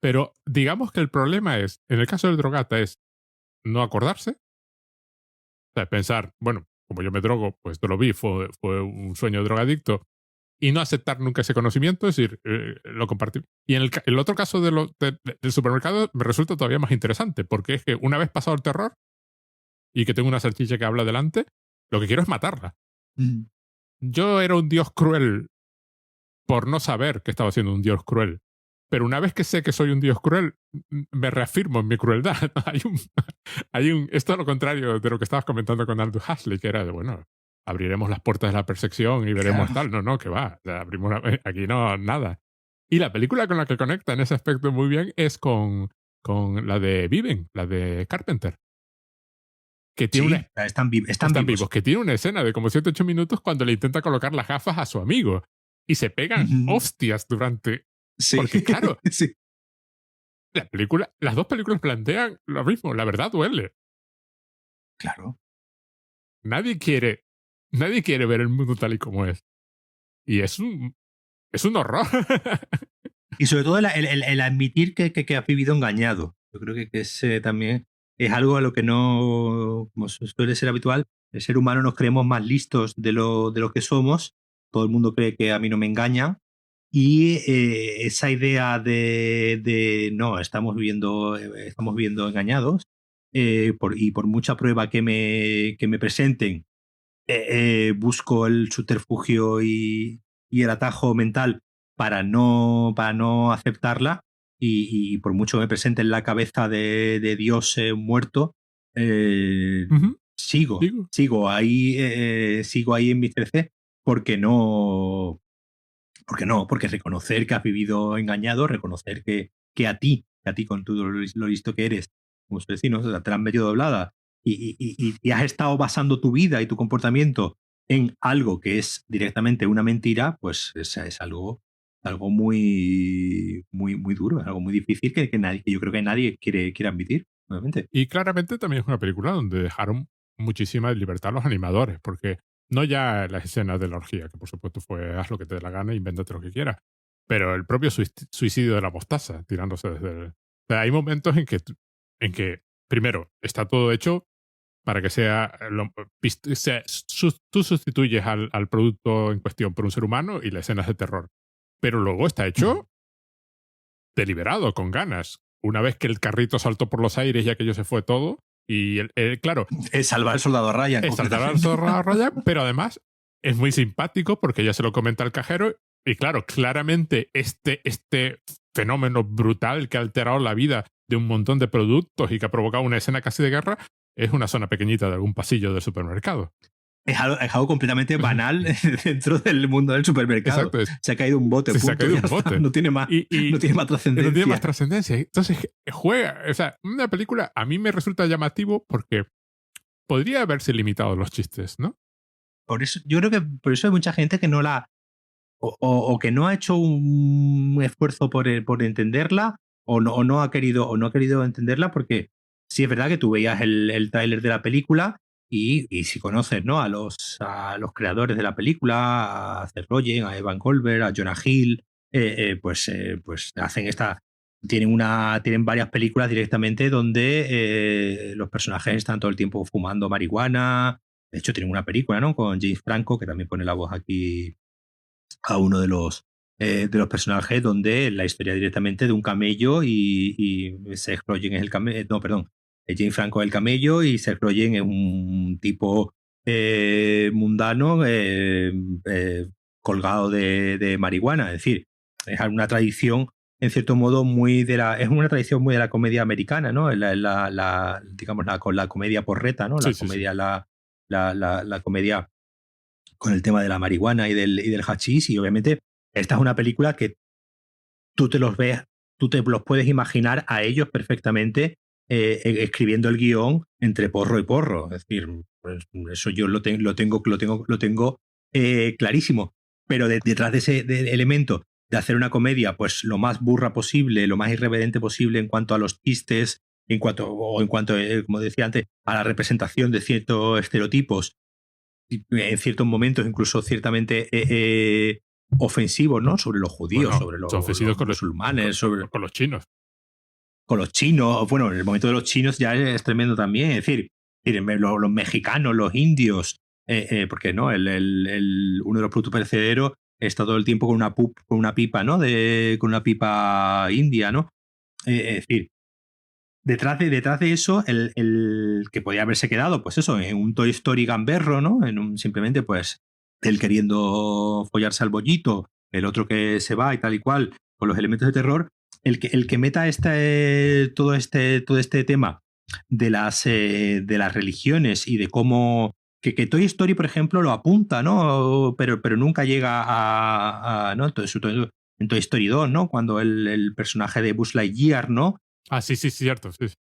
Pero digamos que el problema es, en el caso del drogata, es no acordarse. O sea, pensar, bueno, como yo me drogo, pues esto lo vi, fue un sueño de drogadicto, y no aceptar nunca ese conocimiento, es decir, lo compartir. Y en el otro caso del supermercado me resulta todavía más interesante, porque es que una vez pasado el terror y que tengo una salchicha que habla delante, lo que quiero es matarla. Mm. Yo era un dios cruel por no saber que estaba siendo un dios cruel. Pero una vez que sé que soy un dios cruel, me reafirmo en mi crueldad. Esto es lo contrario de lo que estabas comentando con Aldous Huxley, que era de, bueno, abriremos las puertas de la percepción y veremos Claro. tal. No, que va. O sea, aquí no, nada. Y la película con la que conecta en ese aspecto muy bien es con la de Viven, la de Carpenter. Que tiene están vivos. Que tiene una escena de como 7-8 minutos cuando le intenta colocar las gafas a su amigo. Y se pegan hostias durante... Sí. Porque claro, sí. Las dos películas plantean lo mismo. La verdad duele. Claro. Nadie quiere ver el mundo tal y como es. Y es un horror. Y sobre todo el admitir que has vivido engañado. Yo creo que es, también es algo a lo que no, como suele ser habitual, el ser humano nos creemos más listos de lo que somos. Todo el mundo cree que a mí no me engañan. Y esa idea de no, estamos viviendo engañados, y por mucha prueba que me presenten, busco el subterfugio y el atajo mental para no aceptarla, y por mucho que me presente en la cabeza de Dios muerto, sigo ahí en mi CC porque reconocer que has vivido engañado, reconocer que a ti con todo lo listo que eres, como se decía, ¿no? O sea, te la han medio doblada y has estado basando tu vida y tu comportamiento en algo que es directamente una mentira, pues es algo muy, muy, muy duro, es algo muy difícil que yo creo que nadie quiere admitir, obviamente. Y claramente también es una película donde dejaron muchísima libertad a los animadores, porque no ya las escenas de la orgía, que por supuesto fue haz lo que te dé la gana, invéntate lo que quieras, pero el propio suicidio de la mostaza, tirándose desde o sea, hay momentos en que, primero, está todo hecho para que tú sustituyes al producto en cuestión por un ser humano y la escena es de terror. Pero luego está hecho deliberado, con ganas. Una vez que el carrito saltó por los aires y aquello se fue todo, y claro... Es salvar al soldado Ryan. Es salvar al soldado Ryan, pero además es muy simpático porque ya se lo comenta el cajero, y claro, claramente este fenómeno brutal que ha alterado la vida de un montón de productos y que ha provocado una escena casi de guerra es una zona pequeñita de algún pasillo del supermercado. Es algo completamente banal dentro del mundo del supermercado. Exacto. Se ha caído un bote, punto, se ha caído un bote. No tiene más, no tiene más trascendencia. No tiene más trascendencia. Entonces juega, o sea, una película a mí me resulta llamativo porque podría haberse limitado los chistes, ¿no? Por eso, yo creo que por eso hay mucha gente que no la o que no ha hecho un esfuerzo por entenderla, o no ha querido entenderla, porque sí es verdad que tú veías el tráiler de la película y si conoces, ¿no?, a los creadores de la película, a Seth Rogen, a Evan Goldberg, a Jonah Hill, pues hacen tienen varias películas directamente donde los personajes están todo el tiempo fumando marihuana. De hecho, tienen una película, ¿no?, con James Franco, que también pone la voz aquí a uno de los personajes, donde la historia directamente de un camello y Seth Rogen es el camello. No, perdón. James Franco es el camello y Seth Rogen es un tipo mundano, colgado de marihuana. Es decir, es una tradición, en cierto modo, es una tradición muy de la comedia americana, ¿no? Digamos, la comedia porreta, ¿no? La Sí, sí, sí. comedia, la comedia con el tema de la marihuana y del hachís, y obviamente esta es una película que tú te los ves, tú te los puedes imaginar a ellos perfectamente escribiendo el guión entre porro y porro. Es decir, pues, eso yo lo tengo clarísimo. Pero detrás de ese elemento de hacer una comedia pues lo más burra posible, lo más irreverente posible en cuanto a los chistes, en cuanto, como decía antes, a la representación de ciertos estereotipos, en ciertos momentos incluso ciertamente ofensivos, ¿no?, sobre los judíos, Bueno, sobre son los ofensivos musulmanes, sobre con los chinos. con los chinos. Bueno, en el momento de los chinos ya es tremendo también. Es decir, los mexicanos, los indios, porque no, uno de los productos perecederos está todo el tiempo con una pipa, ¿no? Con una pipa india, ¿no? Es decir, detrás de eso, el que podía haberse quedado, pues eso, en un Toy Story gamberro, ¿no? Simplemente, pues, él queriendo follarse al bollito, el otro que se va y tal y cual, con los elementos de terror, el que meta todo este tema de las religiones y de cómo. Que Toy Story, por ejemplo, lo apunta, ¿no? Pero nunca llega ¿no? Entonces, en Toy Story 2, ¿no? Cuando el personaje de Buzz Lightyear, ¿no?, Ah, sí, sí, cierto. Sí, sí.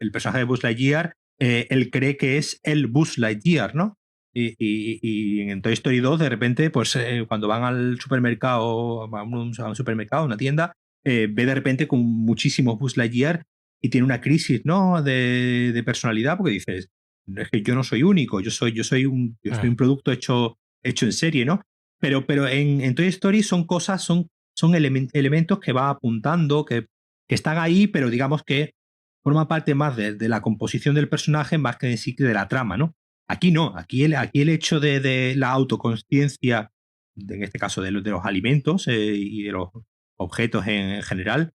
el personaje de Buzz Lightyear, él cree que es el Buzz Lightyear, ¿no? Y en Toy Story 2, de repente, pues cuando van al supermercado, a un supermercado, a una tienda, ve de repente con muchísimos Buzz Lightyear y tiene una crisis, ¿no?, de personalidad, porque dices, es que yo no soy único, yo soy un producto hecho en serie, ¿no? Pero en Toy Story son cosas, son elementos que va apuntando, que están ahí, pero digamos que forma parte más de la composición del personaje más que en sí que de la trama, ¿no? Aquí no, aquí el hecho de la autoconsciencia, en este caso de los alimentos y de los objetos en general.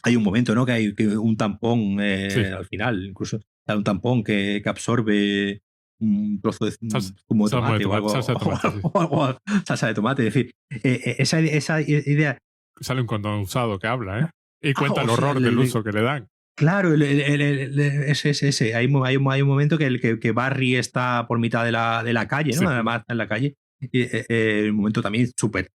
Hay un momento, ¿no?, que hay un tampón Sí. al final, incluso hay un tampón que absorbe un trozo de Salsa, zumo de tomate o salsa algo, de tomate, sí. o algo, salsa de tomate. Es decir, esa idea. Sale un condón usado que habla, ¿eh? Y Ah, cuenta el o sea, horror del uso que le dan. claro, ese. Hay un momento que Barry está por mitad de la calle, ¿no? Sí. Además, está en la calle. Un momento también súper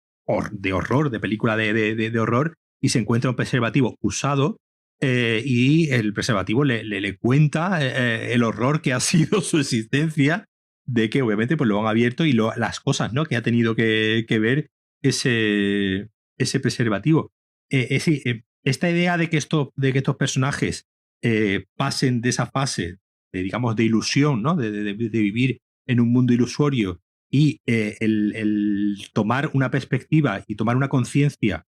de horror, de película de horror, y se encuentra un preservativo usado, y el preservativo le cuenta el horror que ha sido su existencia, de que obviamente pues lo han abierto y las cosas, ¿no?, que ha tenido que ver ese preservativo. Sí, esta idea de que estos personajes pasen de esa fase digamos, de ilusión, ¿no?, de vivir en un mundo ilusorio, y el tomar una perspectiva y tomar una conciencia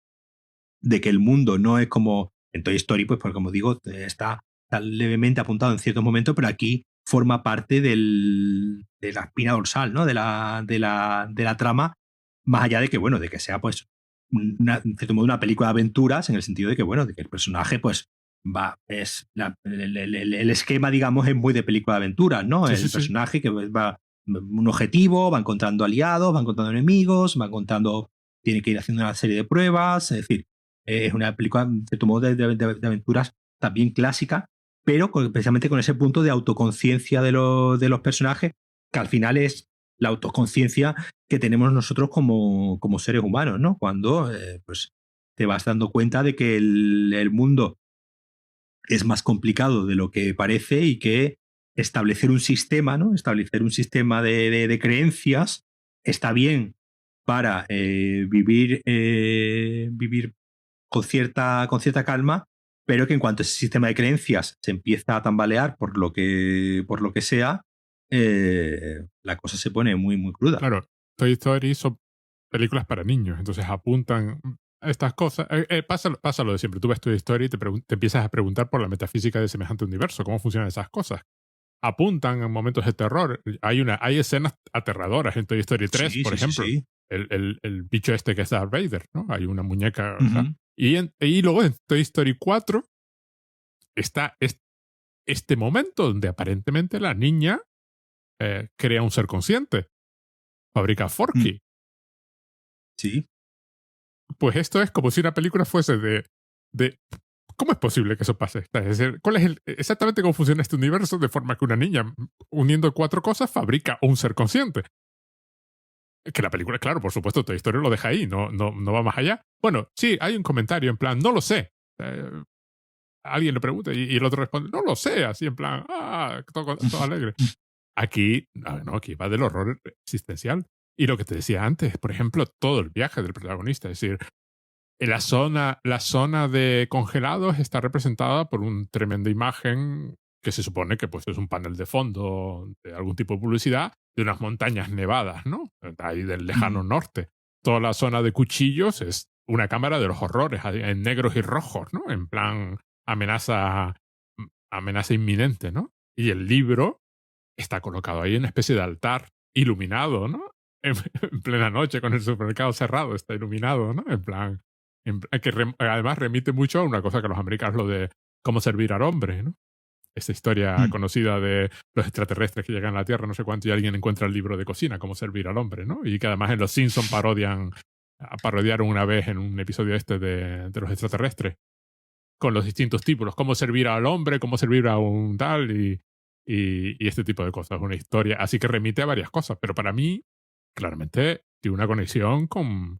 de que el mundo no es como en Toy Story, pues porque, como digo, está levemente apuntado en ciertos momentos, pero aquí forma parte de la espina dorsal, ¿no?, de la trama, más allá de que, bueno, de que sea, pues, en cierto modo, una película de aventuras, en el sentido de que, bueno, de que el personaje, pues, el esquema, digamos, es muy de película de aventuras, ¿no? Sí, sí, El sí. personaje que va un objetivo, va encontrando aliados, va encontrando enemigos, tiene que ir haciendo una serie de pruebas. Es decir, es una película, en cierto modo, de aventuras también clásica, pero precisamente con ese punto de autoconciencia de los personajes, que al final es la autoconciencia que tenemos nosotros como seres humanos, ¿no? Cuando pues te vas dando cuenta de que el mundo es más complicado de lo que parece, y que establecer un sistema, ¿no?, establecer un sistema de creencias está bien para vivir con cierta calma, pero que en cuanto ese sistema de creencias se empieza a tambalear por lo que sea, la cosa se pone muy, muy cruda. Claro, Toy Story son películas para niños, entonces apuntan a estas cosas. Pasa lo de siempre. Tú ves Toy Story y te empiezas a preguntar por la metafísica de semejante universo, cómo funcionan esas cosas. Apuntan en momentos de terror. Hay escenas aterradoras en Toy Story 3, Sí, por sí, sí, ejemplo. sí. El bicho este que es Darth Vader, ¿no? Hay una muñeca. Ujú. Y luego en Toy Story 4 está este momento donde aparentemente la niña crea un ser consciente, fabrica Mm. Forky. Sí. Pues esto es como si una película fuese de ¿cómo es posible que eso pase? Es decir, ¿cuál es exactamente cómo funciona este universo de forma que una niña, uniendo 4 cosas, fabrica un ser consciente? Que la película, claro, por supuesto, Toy Story lo deja ahí, no va más allá. Bueno, sí, hay un comentario en plan, no lo sé. Alguien le pregunta y el otro responde, no lo sé, así en plan, todo alegre. Aquí, no, aquí va del horror existencial. Y lo que te decía antes, por ejemplo, todo el viaje del protagonista, es decir, la zona de congelados está representada por una tremenda imagen que se supone que pues, es un panel de fondo de algún tipo de publicidad de unas montañas nevadas, ¿no? Ahí del lejano norte. Toda la zona de cuchillos es una cámara de los horrores, en negros y rojos, ¿no? En plan amenaza inminente, ¿no? Y el libro está colocado ahí en una especie de altar iluminado, ¿no? En plena noche con el supermercado cerrado, está iluminado, ¿no? En plan que además remite mucho a una cosa que los americanos lo de cómo servir al hombre, ¿no? Esta historia Mm. conocida de los extraterrestres que llegan a la Tierra, no sé cuánto, y alguien encuentra el libro de cocina, cómo servir al hombre, ¿no? Y que además en Los Simpsons parodiaron una vez en un episodio de los extraterrestres, con los distintos títulos, cómo servir al hombre, cómo servir a un tal, y este tipo de cosas, una historia. Así que remite a varias cosas, pero para mí, claramente, tiene una conexión con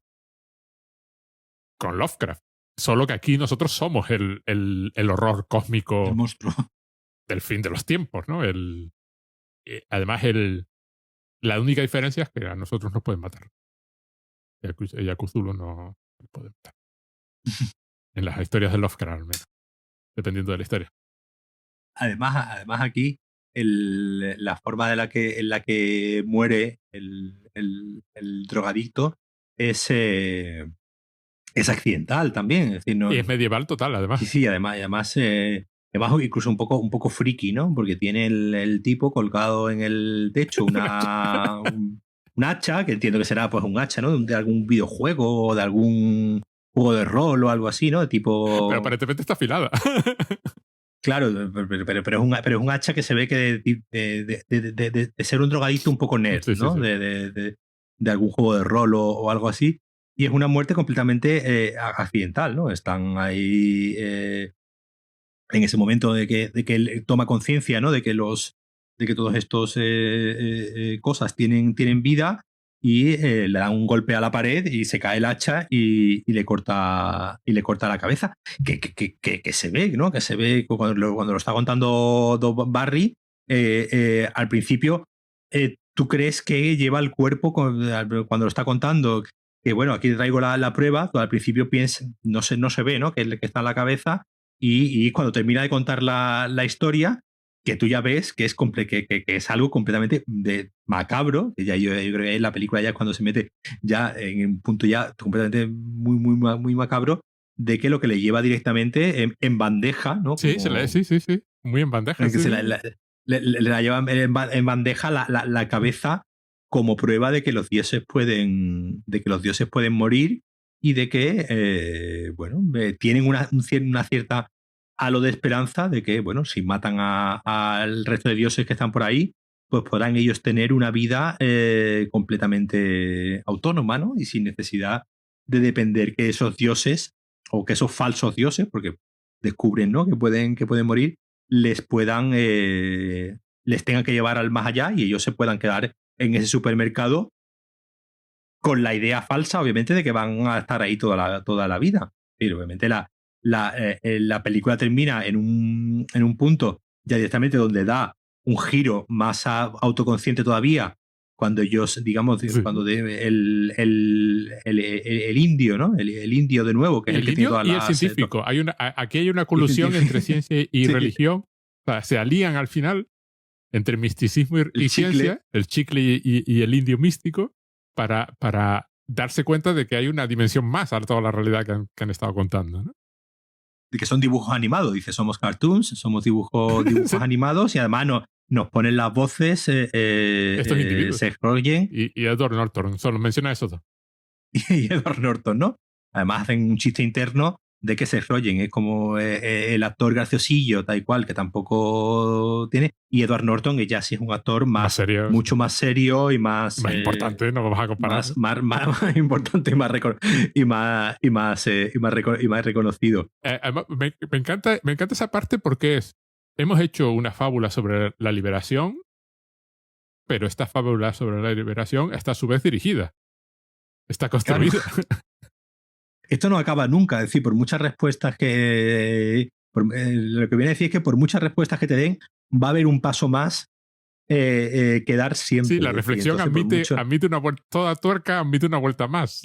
Lovecraft. Solo que aquí nosotros somos el horror cósmico El monstruo. del fin de los tiempos, ¿no? Además, la única diferencia es que a nosotros nos pueden matar. Y a Cthulhu no puede matar. En las historias de Lovecraft, al menos. Dependiendo de la historia. Además aquí, la forma en la que muere el drogadicto es accidental también. Es decir, no, Y es medieval total, además. sí, sí, además incluso un poco friki, ¿no? Porque tiene el tipo colgado en el techo un hacha, que entiendo que será pues un hacha, ¿no? De algún videojuego o de algún juego de rol o algo así, ¿no? Tipo... Pero aparentemente está afilada. Claro, pero es un hacha que se ve que de ser un drogadicto un poco nerd, Sí, sí, ¿no? sí. De algún juego de rol o algo así. Y es una muerte completamente accidental, ¿no? Están ahí en ese momento de que él toma conciencia, ¿no? De que todos estos cosas tienen vida y le dan un golpe a la pared y se cae el hacha y le corta la cabeza. Que se ve, ¿no? Que se ve cuando lo está contando Barry, al principio tú crees que lleva el cuerpo cuando lo está contando, que bueno, aquí traigo la prueba, tú al principio piensas, no se ve, ¿no? Que está en la cabeza y cuando termina de contar la historia, que tú ya ves que es algo completamente macabro, que ya yo creo que en la película ya cuando se mete ya en un punto ya completamente muy, muy, muy macabro, de que lo que le lleva directamente en bandeja, ¿no? Sí, sí. Muy en bandeja, Que sí. le la lleva en bandeja la cabeza como prueba de que los dioses pueden morir y de que bueno, tienen una cierta halo de esperanza de que, bueno, si matan al resto de dioses que están por ahí, pues podrán ellos tener una vida completamente autónoma, ¿no? Y sin necesidad de depender que esos dioses o que esos falsos dioses, porque descubren, ¿no? que pueden morir, les tengan que llevar al más allá y ellos se puedan quedar en ese supermercado con la idea falsa, obviamente, de que van a estar ahí toda la vida. Pero obviamente la película termina en un punto ya directamente donde da un giro más autoconsciente todavía cuando ellos, digamos, Sí. cuando el indio, ¿no? El indio de nuevo, que es el que tiene indio todas y el las... científico. Aquí hay una colusión entre ciencia y Sí, religión. O sea, se alían al final entre misticismo el y chicle. ciencia, el chicle y el indio místico, para darse cuenta de que hay una dimensión más a toda la realidad que han estado contando, ¿no? De que son dibujos animados. Dice, somos cartoons, somos dibujos Sí. animados y además nos ponen las voces Estos individuos. Seth Rogen Y Edward Norton. Solo menciona eso dos. y Edward Norton, ¿no? Además hacen un chiste interno de que Seth Rogen es como el actor graciosillo, tal y cual, que tampoco tiene. Y Edward Norton, que ya sí es un actor Más serio. mucho más serio y más importante, no lo vas a comparar. Más importante y más reconocido. Me encanta esa parte porque hemos hecho una fábula sobre la liberación, pero esta fábula sobre la liberación está a su vez dirigida. Está construida. Claro. Esto no acaba nunca, es decir, por muchas respuestas que... lo que viene a decir es que por muchas respuestas que te den, va a haber un paso más que dar siempre. Sí, la reflexión admite una vuelta, toda tuerca admite una vuelta más,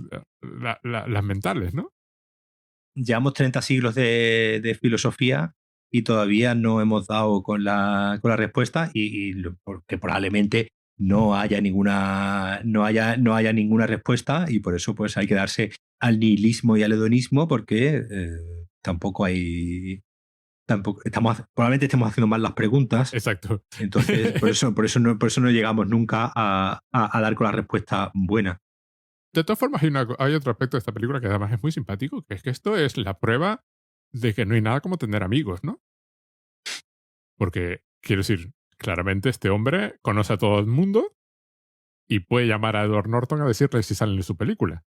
las mentales, ¿no? Llevamos 30 siglos de filosofía y todavía no hemos dado con la respuesta porque probablemente no haya ninguna respuesta y por eso pues hay que darse al nihilismo y al hedonismo porque probablemente estemos haciendo mal las preguntas. Exacto. Entonces, por eso no llegamos nunca a dar con la respuesta buena. De todas formas, hay otro aspecto de esta película que además es muy simpático, que es que esto es la prueba de que no hay nada como tener amigos, ¿no? Porque, quiero decir, claramente este hombre conoce a todo el mundo y puede llamar a Edward Norton a decirle si sale en su película.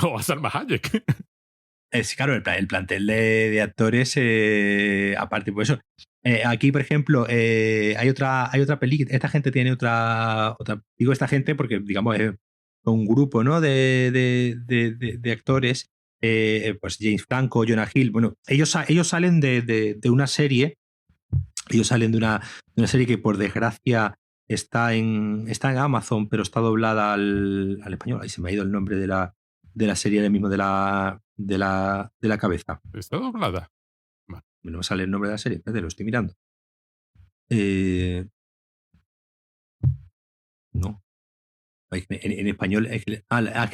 O a Salma Hayek. Claro, el plantel de actores, aparte por eso. Aquí, por ejemplo, hay otra película. Esta gente tiene otra. Digo esta gente porque, digamos, es un grupo, ¿no? de actores. Pues James Franco, Jonah Hill. Bueno, ellos salen de una serie. Ellos salen de una serie que, por desgracia, está en Amazon, pero está doblada al español. Ahí se me ha ido el nombre de la serie ahora mismo de la cabeza. Está doblada. No me sale el nombre de la serie, espérate, lo estoy mirando. No. En español, es que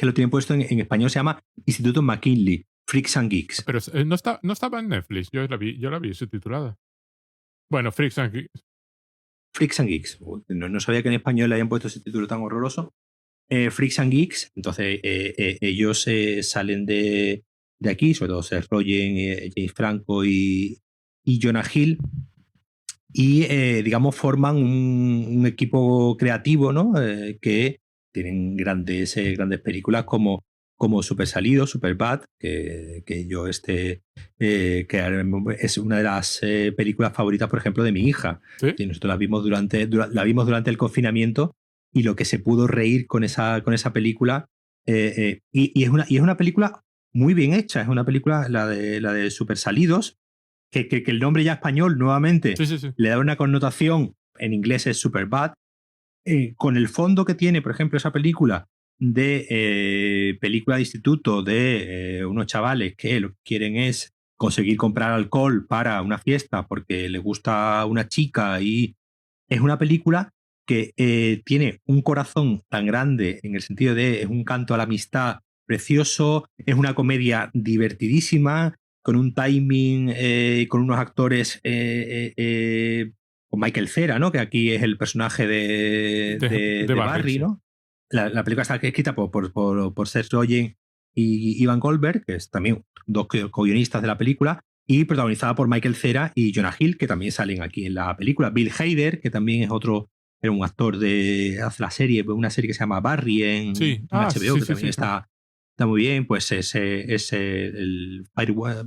lo tienen puesto en español, se llama Instituto McKinley, Freaks and Geeks. Pero no estaba en Netflix, yo la vi subtitulada. Bueno, Freaks and Geeks. Freaks and Geeks. No sabía que en español le habían puesto ese título tan horroroso. Freaks and Geeks, entonces ellos salen de aquí, sobre todo Seth Rogen, James Franco y Jonah Hill, y digamos forman un equipo creativo, ¿no? Que tienen grandes películas como Super Salido, Super Bad, que es una de las películas favoritas, por ejemplo, de mi hija. ¿Sí? Y nosotros la vimos durante el confinamiento y lo que se pudo reír con esa película y es una película muy bien hecha. Es una película, la de Super Salidos, que el nombre ya español nuevamente Sí. le da una connotación, en inglés es Super Bad, con el fondo que tiene, por ejemplo, esa película de película de instituto de unos chavales que lo que quieren es conseguir comprar alcohol para una fiesta porque le gusta una chica, y es una película que tiene un corazón tan grande en el sentido de es un canto a la amistad precioso, es una comedia divertidísima, con un timing, con unos actores, con Michael Cera, ¿no? Que aquí es el personaje de Barry, sí. ¿no? La película está escrita por Seth Rogen y Ivan Goldberg, que es también dos co-guionistas de la película, y protagonizada por Michael Cera y Jonah Hill, que también salen aquí en la película. Bill Hader, que también es era un actor hace una serie que se llama Barry en HBO, que también está muy bien. Pues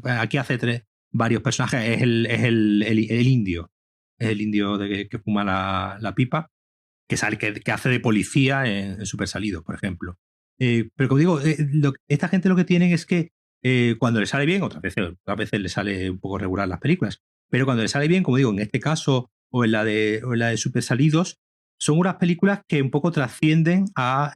aquí hace varios personajes. Es el indio. Es el indio que fuma la pipa, que hace de policía en Super Salido, por ejemplo. Pero como digo, esta gente lo que tienen es que cuando le sale bien, otras veces le sale un poco regular las películas, pero cuando le sale bien, como digo, en este caso o en la de Super Salidos, son unas películas que un poco trascienden a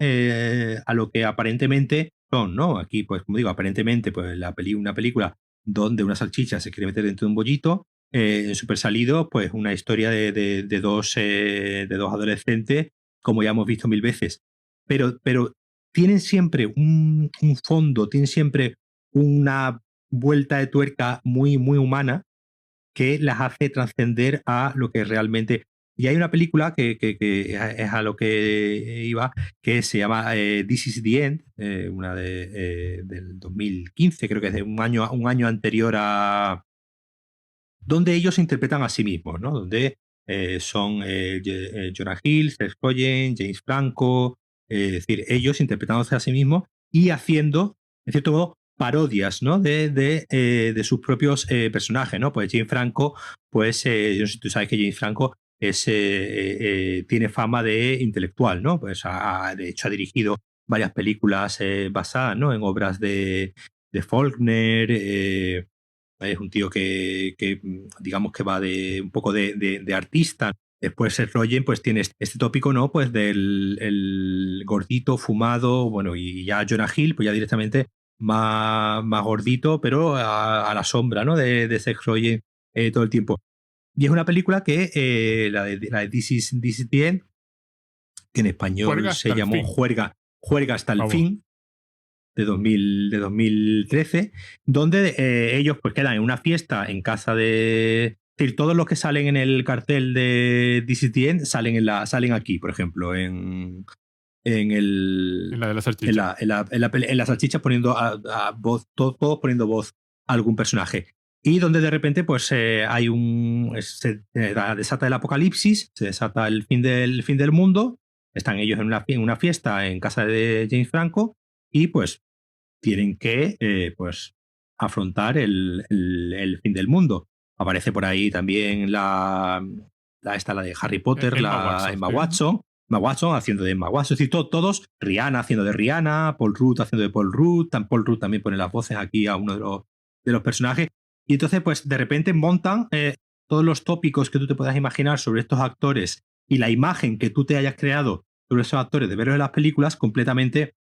lo que aparentemente son, ¿no? Aquí, pues, como digo, aparentemente, pues una película donde una salchicha se quiere meter dentro de un bollito, en Super Salido, pues una historia de dos adolescentes, como ya hemos visto mil veces. Pero tienen siempre un fondo, tienen siempre una vuelta de tuerca muy, muy humana que las hace trascender a lo que realmente... Y hay una película que es a lo que iba, que se llama This is the End, una del 2015, creo que es de un año anterior a... donde ellos se interpretan a sí mismos, ¿no? Donde son Jonah Hill, Seth Rogen, James Franco, es decir, ellos interpretándose a sí mismos y haciendo, en cierto modo, parodias, ¿no? De sus propios personajes, ¿no? Pues James Franco, pues yo no sé si tú sabes que James Franco tiene fama de intelectual, ¿no? Pues de hecho ha dirigido varias películas basadas, ¿no? En obras de Faulkner, es un tío que, digamos que va de un poco de artista. Después Seth Rogen pues tiene este tópico, ¿no? Pues del el gordito, fumado, bueno, y ya Jonah Hill, pues ya directamente más gordito, pero a la sombra, ¿no? De Seth Rogen todo el tiempo. Y es una película que, la de This is the End, que en español Juega hasta se el llamó fin. Juerga hasta el Vamos. fin, de 2013, donde ellos pues quedan en una fiesta en casa de... Es decir, todos los que salen en el cartel de DCTN salen aquí, por ejemplo, en el En la de la salchicha. en la salchicha poniendo voz, todos poniendo voz a algún personaje. Y donde de repente pues hay se desata el apocalipsis, se desata el fin del mundo, están ellos en una fiesta en casa de James Franco y pues tienen que pues afrontar el fin del mundo. Aparece por ahí también la de Harry Potter, Emma la Watson, Emma sí. Watson. Emma Watson haciendo de Emma Watson, es decir, todos, Rihanna haciendo de Rihanna, Paul Rudd haciendo de Paul Rudd, Paul Rudd también pone las voces aquí a uno de los personajes. Y entonces, pues de repente montan todos los tópicos que tú te puedas imaginar sobre estos actores y la imagen que tú te hayas creado sobre esos actores de verlos en las películas completamente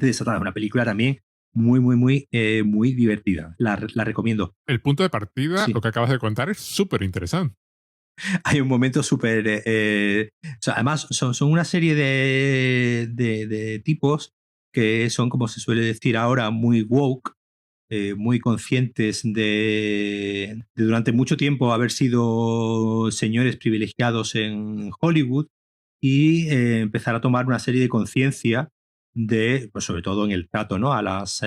desatada. Una película también muy divertida. La recomiendo. El punto de partida, Sí. lo que acabas de contar, es súper interesante. Hay un momento súper... o sea, además, son una serie de tipos que son, como se suele decir ahora, muy woke, muy conscientes de durante mucho tiempo haber sido señores privilegiados en Hollywood y empezar a tomar una serie de conciencia de, pues sobre todo en el trato, ¿no? A las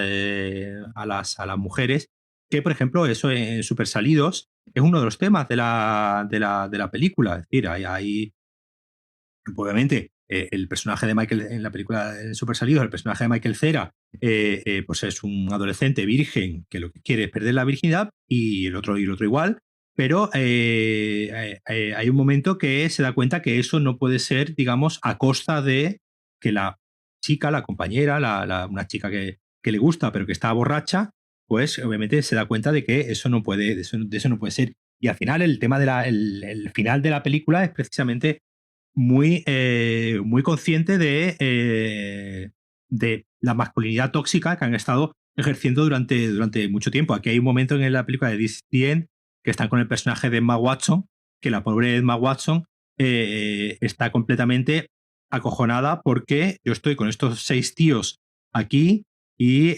mujeres, que por ejemplo eso en Super Salidos es uno de los temas de la película. Es decir, obviamente, el personaje de Michael en la película de Super Salidos, el personaje de Michael Cera, pues es un adolescente virgen que lo que quiere es perder la virginidad y el otro igual, pero hay un momento que se da cuenta que eso no puede ser, digamos, a costa de que la chica, la compañera, una chica que le gusta pero que está borracha, pues obviamente se da cuenta de que eso no puede, de eso no puede ser. Y al final el tema el final de la película es precisamente muy consciente de la masculinidad tóxica que han estado ejerciendo durante mucho tiempo. Aquí hay un momento en la película de This is the End que están con el personaje de Emma Watson, que la pobre Emma Watson está completamente acojonada porque yo estoy con estos 6 tíos aquí y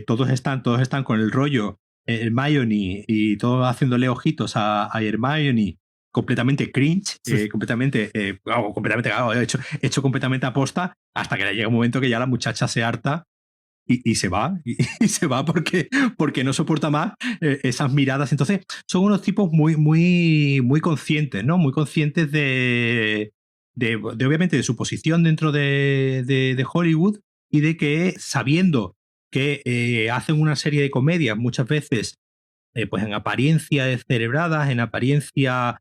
todos están con el rollo Hermione y todos haciéndole ojitos a Hermione completamente cringe, Sí. hecho completamente aposta, hasta que le llega un momento que ya la muchacha se harta y se va, y se va porque no soporta más esas miradas. Entonces, son unos tipos muy conscientes, ¿no? Muy conscientes obviamente de su posición dentro de Hollywood y de que sabiendo que hacen una serie de comedias muchas veces pues en apariencia descerebradas, en apariencia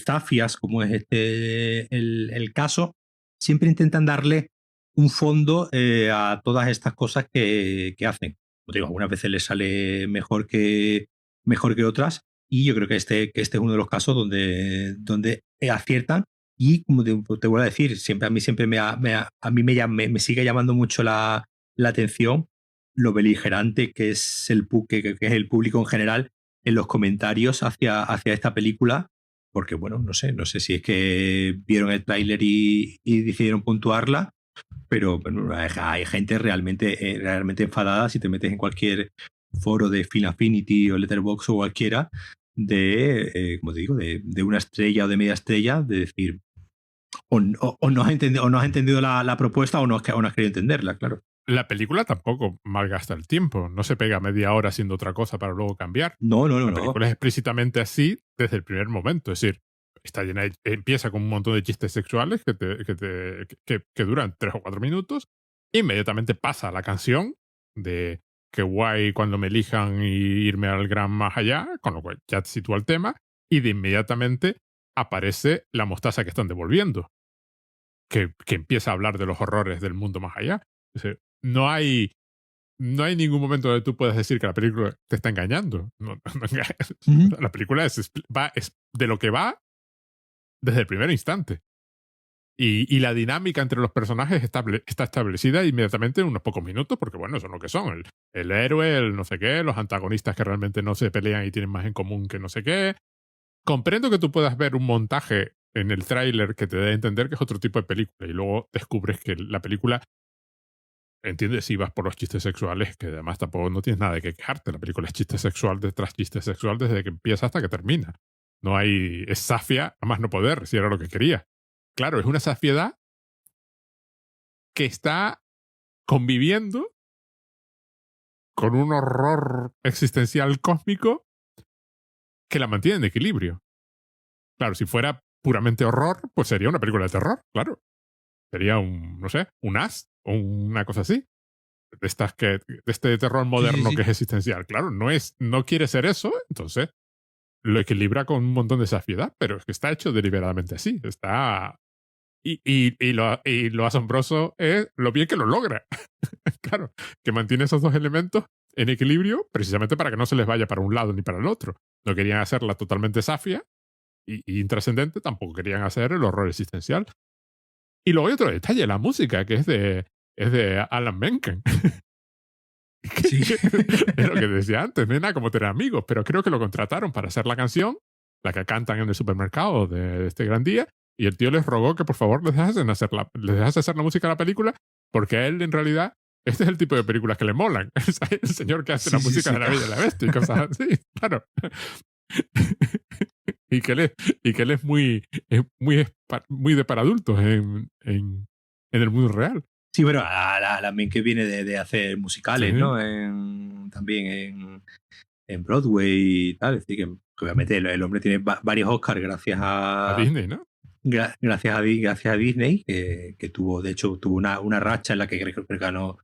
zafias, como es el caso, siempre intentan darle un fondo a todas estas cosas que hacen. Como te digo, algunas veces les sale mejor que otras y yo creo que este es uno de los casos donde aciertan Y como te vuelvo a decir, a mí siempre me sigue llamando mucho la atención lo beligerante que es que es el público en general en los comentarios hacia esta película, porque bueno, no sé si es que vieron el tráiler y decidieron puntuarla, pero bueno, hay gente realmente enfadada si te metes en cualquier foro de Film Affinity o Letterboxd o cualquiera como te digo, de una estrella o de media estrella, de decir, o no has entendido la propuesta o no has querido entenderla, claro. La película tampoco malgasta el tiempo, no se pega media hora haciendo otra cosa para luego cambiar. No. La película es explícitamente así desde el primer momento, es decir, está llena empieza con un montón de chistes sexuales que duran 3 o 4 minutos, inmediatamente pasa a la canción de qué guay cuando me elijan y irme al gran más allá, con lo cual ya te sitúa el tema, y de inmediatamente aparece la mostaza que están devolviendo, que empieza a hablar de los horrores del mundo más allá. Es decir, no hay ningún momento donde tú puedas decir que la película te está engañando. La película es de lo que va desde el primer instante. Y la dinámica entre los personajes está establecida inmediatamente en unos pocos minutos, porque bueno, son lo que son. El héroe, el no sé qué, los antagonistas que realmente no se pelean y tienen más en común que no sé qué. Comprendo que tú puedas ver un montaje en el tráiler que te dé a entender que es otro tipo de película y luego descubres que la película, entiendes, si vas por los chistes sexuales, que además tampoco no tienes nada de qué quejarte. La película es chiste sexual detrás chiste sexual desde que empieza hasta que termina. No hay... Es safia a más no poder, si era lo que quería. Claro, es una safiedad que está conviviendo con un horror existencial cósmico que la mantiene en equilibrio. Claro, si fuera puramente horror, pues sería una película de terror, claro. Sería no sé, un As o una cosa así. De este terror moderno Sí. que es existencial. Claro, no quiere ser eso, entonces lo equilibra con un montón de safiedad, pero es que está hecho deliberadamente así. Está... Y lo asombroso es lo bien que lo logra. Claro, que mantiene esos dos elementos en equilibrio precisamente para que no se les vaya para un lado ni para el otro. No querían hacerla totalmente safia y intrascendente, tampoco querían hacer el horror existencial. Y luego hay otro detalle, la música, que es de Alan Menken. Sí. Es lo que decía antes, no hay nada como tener amigos, pero creo que lo contrataron para hacer la canción, la que cantan en el supermercado de este gran día, y el tío les rogó que por favor les dejasen hacer la música de la película, porque a él en realidad este es el tipo de películas que le molan. El señor que hace la música de La Bella y la Bestia y cosas así, claro. y que él es muy de para adultos en el mundo real. Sí, bueno, también que viene de hacer musicales, Sí. ¿no? También en Broadway y tal. Es decir, que obviamente el hombre tiene varios Oscars gracias A Disney, ¿no? gracias a Disney, que tuvo, de hecho, tuvo una racha en la que creo que ganó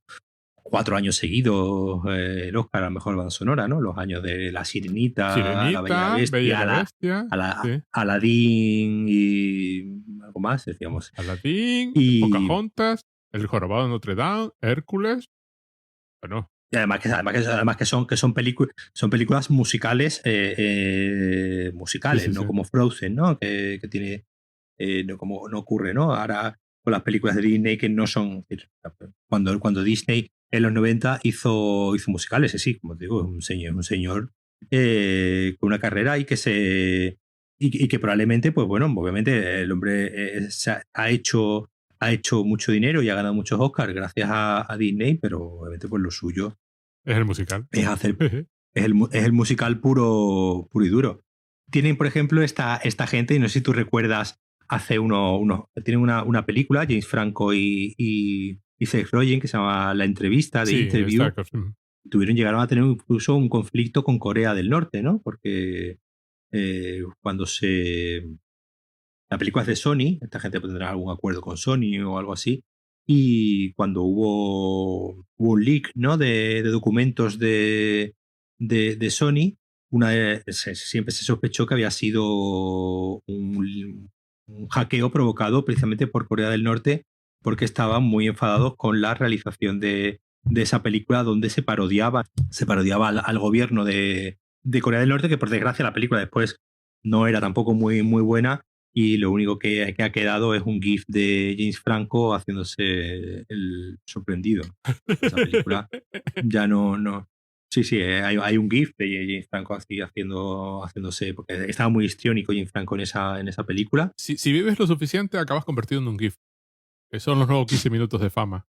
4 años seguidos el Oscar a la mejor banda sonora, ¿no? Los años de La Sirenita, La Bella y la Bestia, sí. Aladín y algo más, decíamos. Aladín, Y Pocahontas, El Jorobado de Notre Dame, Hércules. Bueno. Y además que son películas musicales, musicales, Sí, no sí. como Frozen, ¿no? Que tiene, no, como no ocurre, ¿no? Ahora con las películas de Disney que no son, cuando Disney en los 90 hizo musicales, sí, como te digo, es un señor con una carrera y que probablemente, pues bueno, obviamente el hombre ha hecho mucho dinero y ha ganado muchos Oscars gracias a Disney, pero obviamente pues lo suyo Es el musical. es el musical puro y duro. Tienen, por ejemplo, esta gente, y no sé si tú recuerdas, tienen una película, James Franco y Seth Rogen, que se llama La Entrevista, de Sí, Interview. Llegaron a tener incluso un conflicto con Corea del Norte, ¿no? Porque cuando la película es de Sony, esta gente tendrá algún acuerdo con Sony o algo así, y cuando hubo un leak, ¿no? de documentos de Sony, siempre se sospechó que había sido un hackeo provocado precisamente por Corea del Norte, porque estaban muy enfadados con la realización de esa película donde se parodiaba al gobierno de Corea del Norte, que por desgracia la película después no era tampoco muy buena, y lo único que ha quedado es un GIF de James Franco haciéndose el sorprendido. Esa película ya no. Sí, sí, hay un GIF de James Franco así haciéndose, porque estaba muy histriónico James Franco en esa película. Si vives lo suficiente, acabas convertido en un GIF. Que son los nuevos 15 minutos de fama.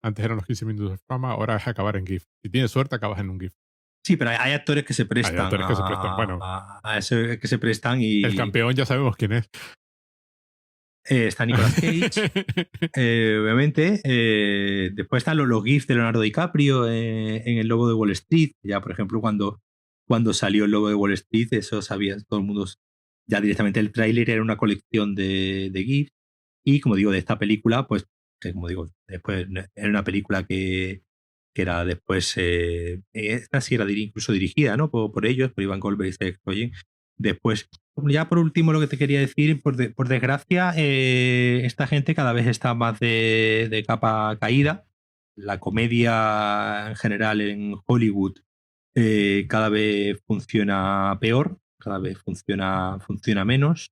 Antes eran los 15 minutos de fama, ahora es acabar en GIF. Si tienes suerte, acabas en un GIF. Sí, pero hay actores que se prestan. Hay actores que se prestan, bueno. A eso que se prestan y... El campeón ya sabemos quién es. Está Nicolas Cage, obviamente. Después están los GIFs de Leonardo DiCaprio en El Lobo de Wall Street. Ya, por ejemplo, cuando salió El Lobo de Wall Street, eso sabía todo el mundo. Ya directamente el tráiler era una colección de GIFs. Y como digo, de esta película, pues, que como digo, después era una película que era después, esta sí era incluso dirigida, ¿no? Por ellos, por Ivan Goldberg y Seth Rogen. Después, ya por último, lo que te quería decir, por desgracia, esta gente cada vez está más de capa caída. La comedia en general en Hollywood cada vez funciona peor, cada vez funciona menos.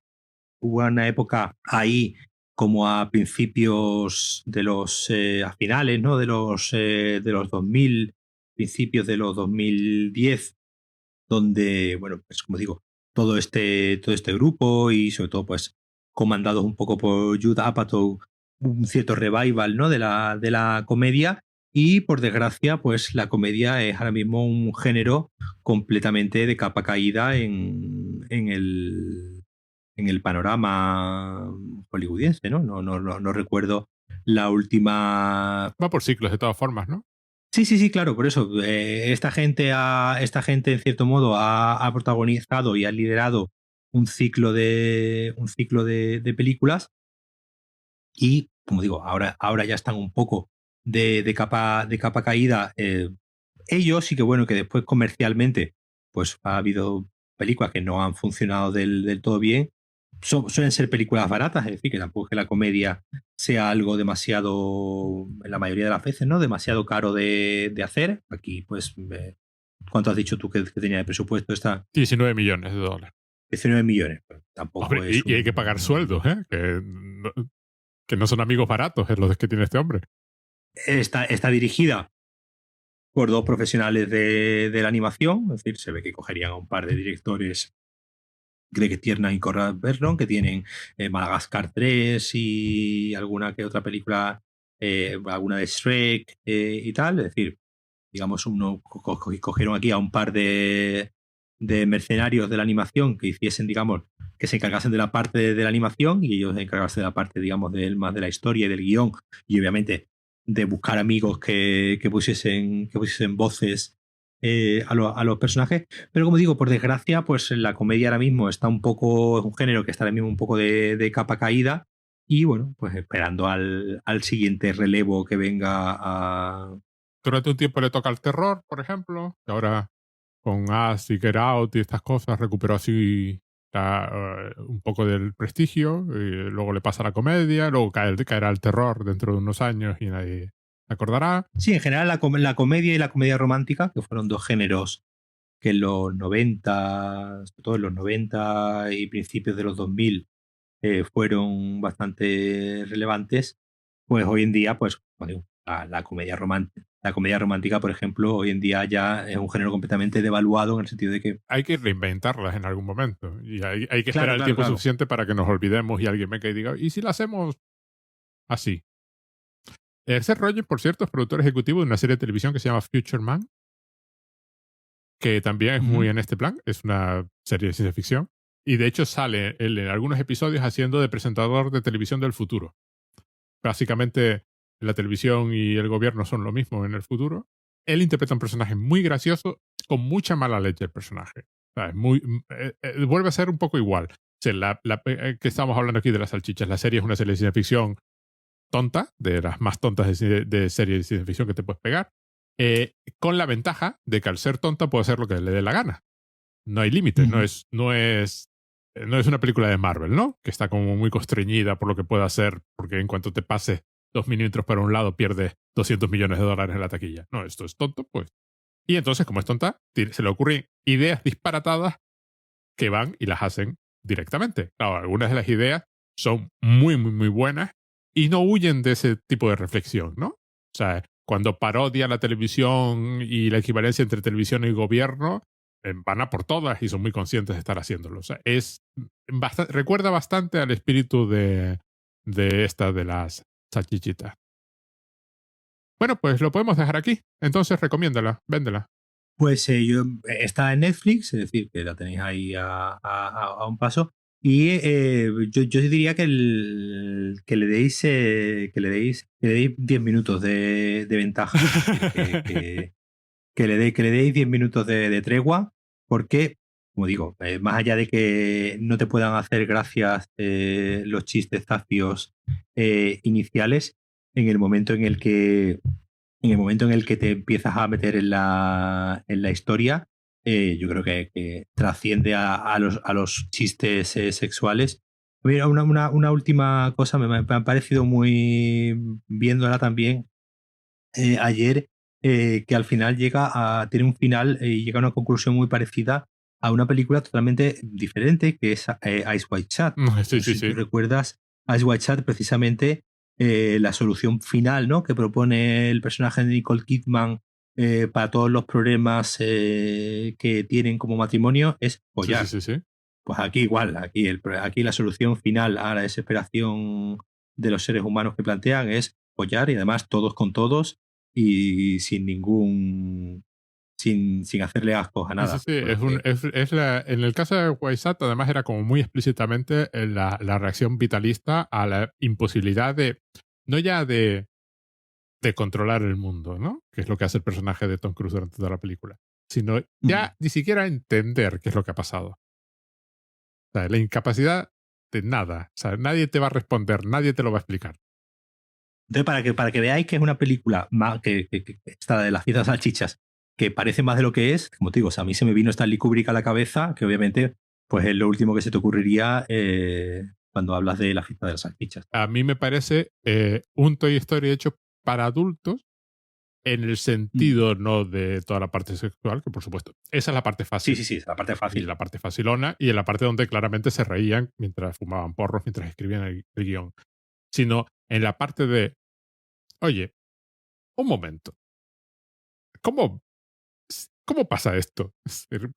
Hubo una época ahí como a principios de a finales, ¿no? De los 2000, principios de los 2010, donde, bueno, pues como digo, todo este grupo y sobre todo pues comandados un poco por Judd Apatow, un cierto revival, ¿no? de la comedia, y por desgracia pues la comedia es ahora mismo un género completamente de capa caída en el panorama hollywoodiense, ¿no? No recuerdo la última. Va por ciclos de todas formas, ¿no? Sí, claro, por eso. Esta gente en cierto modo, ha protagonizado y ha liderado un ciclo de películas. Y, como digo, ahora ya están un poco de capa caída. Ellos sí que bueno, que después comercialmente, pues ha habido películas que no han funcionado del todo bien. Suelen ser películas baratas, es decir, que tampoco es que la comedia sea algo demasiado, en la mayoría de las veces, ¿no? Demasiado caro de hacer. Aquí, pues, ¿cuánto has dicho tú que tenía de presupuesto? 19 millones de dólares. 19 millones. Pues, tampoco Hombre, es y hay que pagar sueldos, ¿eh? Que no son amigos baratos, es los que tiene este hombre. Está dirigida por dos profesionales de la animación, es decir, se ve que cogerían a un par de directores, Greg Tiernan y Conrad Vernon, que tienen Madagascar 3 y alguna que otra película, alguna de Shrek y tal, es decir, digamos, cogieron aquí a un par de mercenarios de la animación que hiciesen, digamos, que se encargasen de la parte de la animación y ellos encargarse de la parte, digamos, más de la historia y del guión, y obviamente de buscar amigos que pusiesen voces a los personajes. Pero como digo, por desgracia, pues la comedia ahora mismo está un poco, es un género que está ahora mismo un poco de capa caída, y bueno, pues esperando al siguiente relevo que venga a... Durante un tiempo le toca al terror, por ejemplo, que ahora con Us y Get Out y estas cosas recuperó así un poco del prestigio, y luego le pasa a la comedia, luego caerá el terror dentro de unos años y nadie se acordará. Sí, en general la comedia y la comedia romántica, que fueron dos géneros que en los 90, sobre todo en los 90 y principios de los 2000, fueron bastante relevantes, pues hoy en día, pues, bueno, la comedia romántica, por ejemplo, hoy en día ya es un género completamente devaluado en el sentido de que... Hay que reinventarlas en algún momento y hay que Claro, esperar el tiempo claro. suficiente para que nos olvidemos y alguien venga y diga, ¿y si la hacemos así? Seth Rogen, por cierto, es productor ejecutivo de una serie de televisión que se llama Future Man, que también es muy en este plan, es una serie de ciencia ficción, y de hecho sale él en algunos episodios haciendo de presentador de televisión del futuro. Básicamente la televisión y el gobierno son lo mismo en el futuro. Él interpreta un personaje muy gracioso, con mucha mala leche el personaje. O sea, vuelve a ser un poco igual. O sea, que estamos hablando aquí de las salchichas. La serie es una serie de ciencia ficción tonta, de las más tontas de series de ciencia ficción que te puedes pegar, con la ventaja de que al ser tonta puede hacer lo que le dé la gana. No hay límites, no es una película de Marvel, ¿no? Que está como muy constreñida por lo que puede hacer, porque en cuanto te pases 2 milímetros para un lado pierdes $200 millones en la taquilla. No, esto es tonto, pues. Y entonces, como es tonta, se le ocurren ideas disparatadas que van y las hacen directamente. Claro, algunas de las ideas son muy, muy, muy buenas y no huyen de ese tipo de reflexión, ¿no? O sea, cuando parodia la televisión y la equivalencia entre televisión y gobierno, van a por todas y son muy conscientes de estar haciéndolo. O sea, recuerda bastante al espíritu de esta de las salchichitas. Bueno, pues lo podemos dejar aquí. Entonces, recomiéndala, véndela. Pues está en Netflix, es decir, que la tenéis ahí a un paso. Y yo diría que le deis 10 minutos de ventaja. Que le deis 10 minutos de tregua, porque, como digo, más allá de que no te puedan hacer gracias los chistes zafios iniciales, en el momento en el que te empiezas a meter en la historia, yo creo que trasciende a los chistes sexuales. Mira, una última cosa me ha parecido muy, viéndola también ayer, que al final tiene un final y llega a una conclusión muy parecida a una película totalmente diferente, que es Ice White Chat. Sí, No sé sí, si tú sí. recuerdas Ice White Chat, precisamente la solución final, ¿no?, que propone el personaje de Nicole Kidman para todos los problemas que tienen como matrimonio es follar. Sí, sí, sí, sí. Pues aquí igual, aquí la solución final a la desesperación de los seres humanos que plantean es follar, y además todos con todos y sin hacerle ascos a Sí, sí, nada. sí. En el caso de Weissat, además, era como muy explícitamente la reacción vitalista a la imposibilidad no ya de controlar el mundo, ¿no? Que es lo que hace el personaje de Tom Cruise durante toda la película, sino ya ni siquiera entender qué es lo que ha pasado. O sea, la incapacidad de nada. O sea, nadie te va a responder, nadie te lo va a explicar. Entonces, para que veáis que es una película más que esta de las fiestas salchichas, que parece más de lo que es, como te digo, o sea, a mí se me vino Stanley Kubrick a la cabeza, que obviamente pues es lo último que se te ocurriría cuando hablas de la fiesta de las salchichas. A mí me parece un Toy Story hecho para adultos, en el sentido no de toda la parte sexual, que por supuesto, esa es la parte fácil. Sí, es la parte fácil. Y la parte facilona, y en la parte donde claramente se reían mientras fumaban porros, mientras escribían el guión. Sino en la parte de, oye, un momento, ¿cómo pasa esto?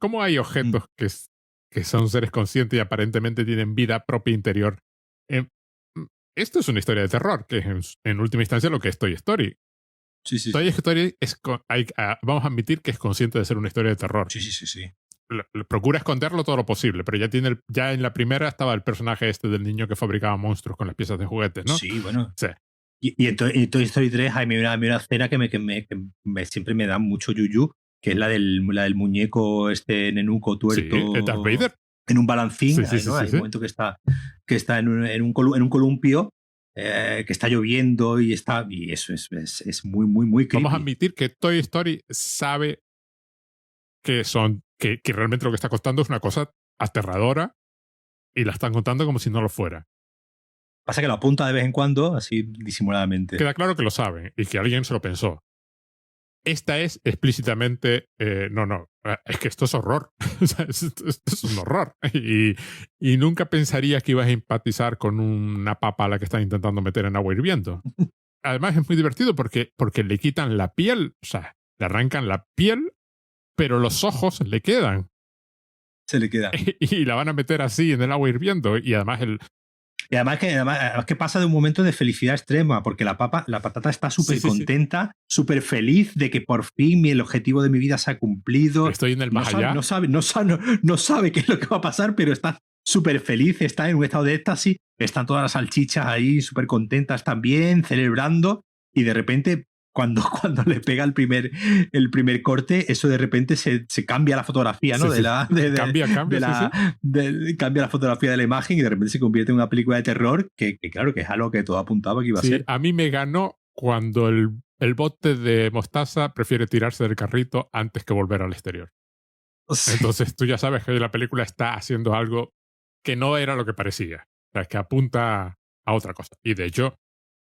¿Cómo hay objetos que son seres conscientes y aparentemente tienen vida propia interior? Eh, Esto es una historia de terror, que es en última instancia lo que es Toy Story. Toy Story vamos a admitir que es consciente de ser una historia de terror. Sí. Procura esconderlo todo lo posible, pero ya en la primera estaba el personaje este del niño que fabricaba monstruos con las piezas de juguetes, ¿no? Sí, bueno. Sí. Y en Toy Story 3 hay una escena que siempre me da mucho yuyu, que es la del muñeco este nenuco tuerto, sí, Darth Vader, en un balancín, sí, ¿no? Hay un momento que está en un columpio, que está lloviendo y eso es muy, muy, muy creepy. Vamos a admitir que Toy Story sabe que realmente lo que está contando es una cosa aterradora y la están contando como si no lo fuera. Pasa que lo apunta de vez en cuando, así disimuladamente. Queda claro que lo saben y que alguien se lo pensó. Esta es explícitamente, es que esto es horror. Esto es un horror. Y nunca pensaría que ibas a empatizar con una papa a la que están intentando meter en agua hirviendo. Además es muy divertido porque le quitan la piel, o sea, le arrancan la piel, pero los ojos le quedan. Se le queda. Y la van a meter así en el agua hirviendo. Y además que pasa de un momento de felicidad extrema, porque la patata está súper contenta, súper feliz de que por fin el objetivo de mi vida se ha cumplido. Estoy en el más allá. No sabe qué es lo que va a pasar, pero está súper feliz, está en un estado de éxtasis. Están todas las salchichas ahí súper contentas también, celebrando, y de repente cuando le pega el primer corte, eso de repente se cambia la fotografía, ¿no? Cambia la fotografía de la imagen y de repente se convierte en una película de terror que claro, que es algo que todo apuntaba que iba a ser. A mí me ganó cuando el bote de mostaza prefiere tirarse del carrito antes que volver al exterior. Sí. Entonces tú ya sabes que la película está haciendo algo que no era lo que parecía. O sea, que apunta a otra cosa. Y de hecho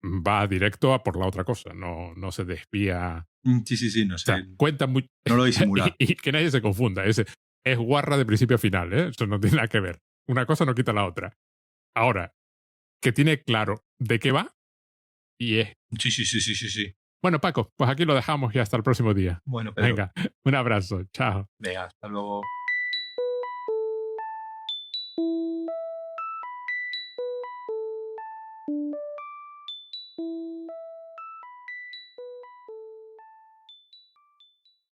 va directo a por la otra cosa, no se desvía. Sí, no sé. O sea, cuenta muy. No lo disimula. y que nadie se confunda. Es guarra de principio a final, ¿eh? Eso no tiene nada que ver. Una cosa no quita la otra. Ahora, que tiene claro de qué va y es. Sí. Bueno, Paco, pues aquí lo dejamos y hasta el próximo día. Bueno, Pedro. Venga, un abrazo. Chao. Venga, hasta luego.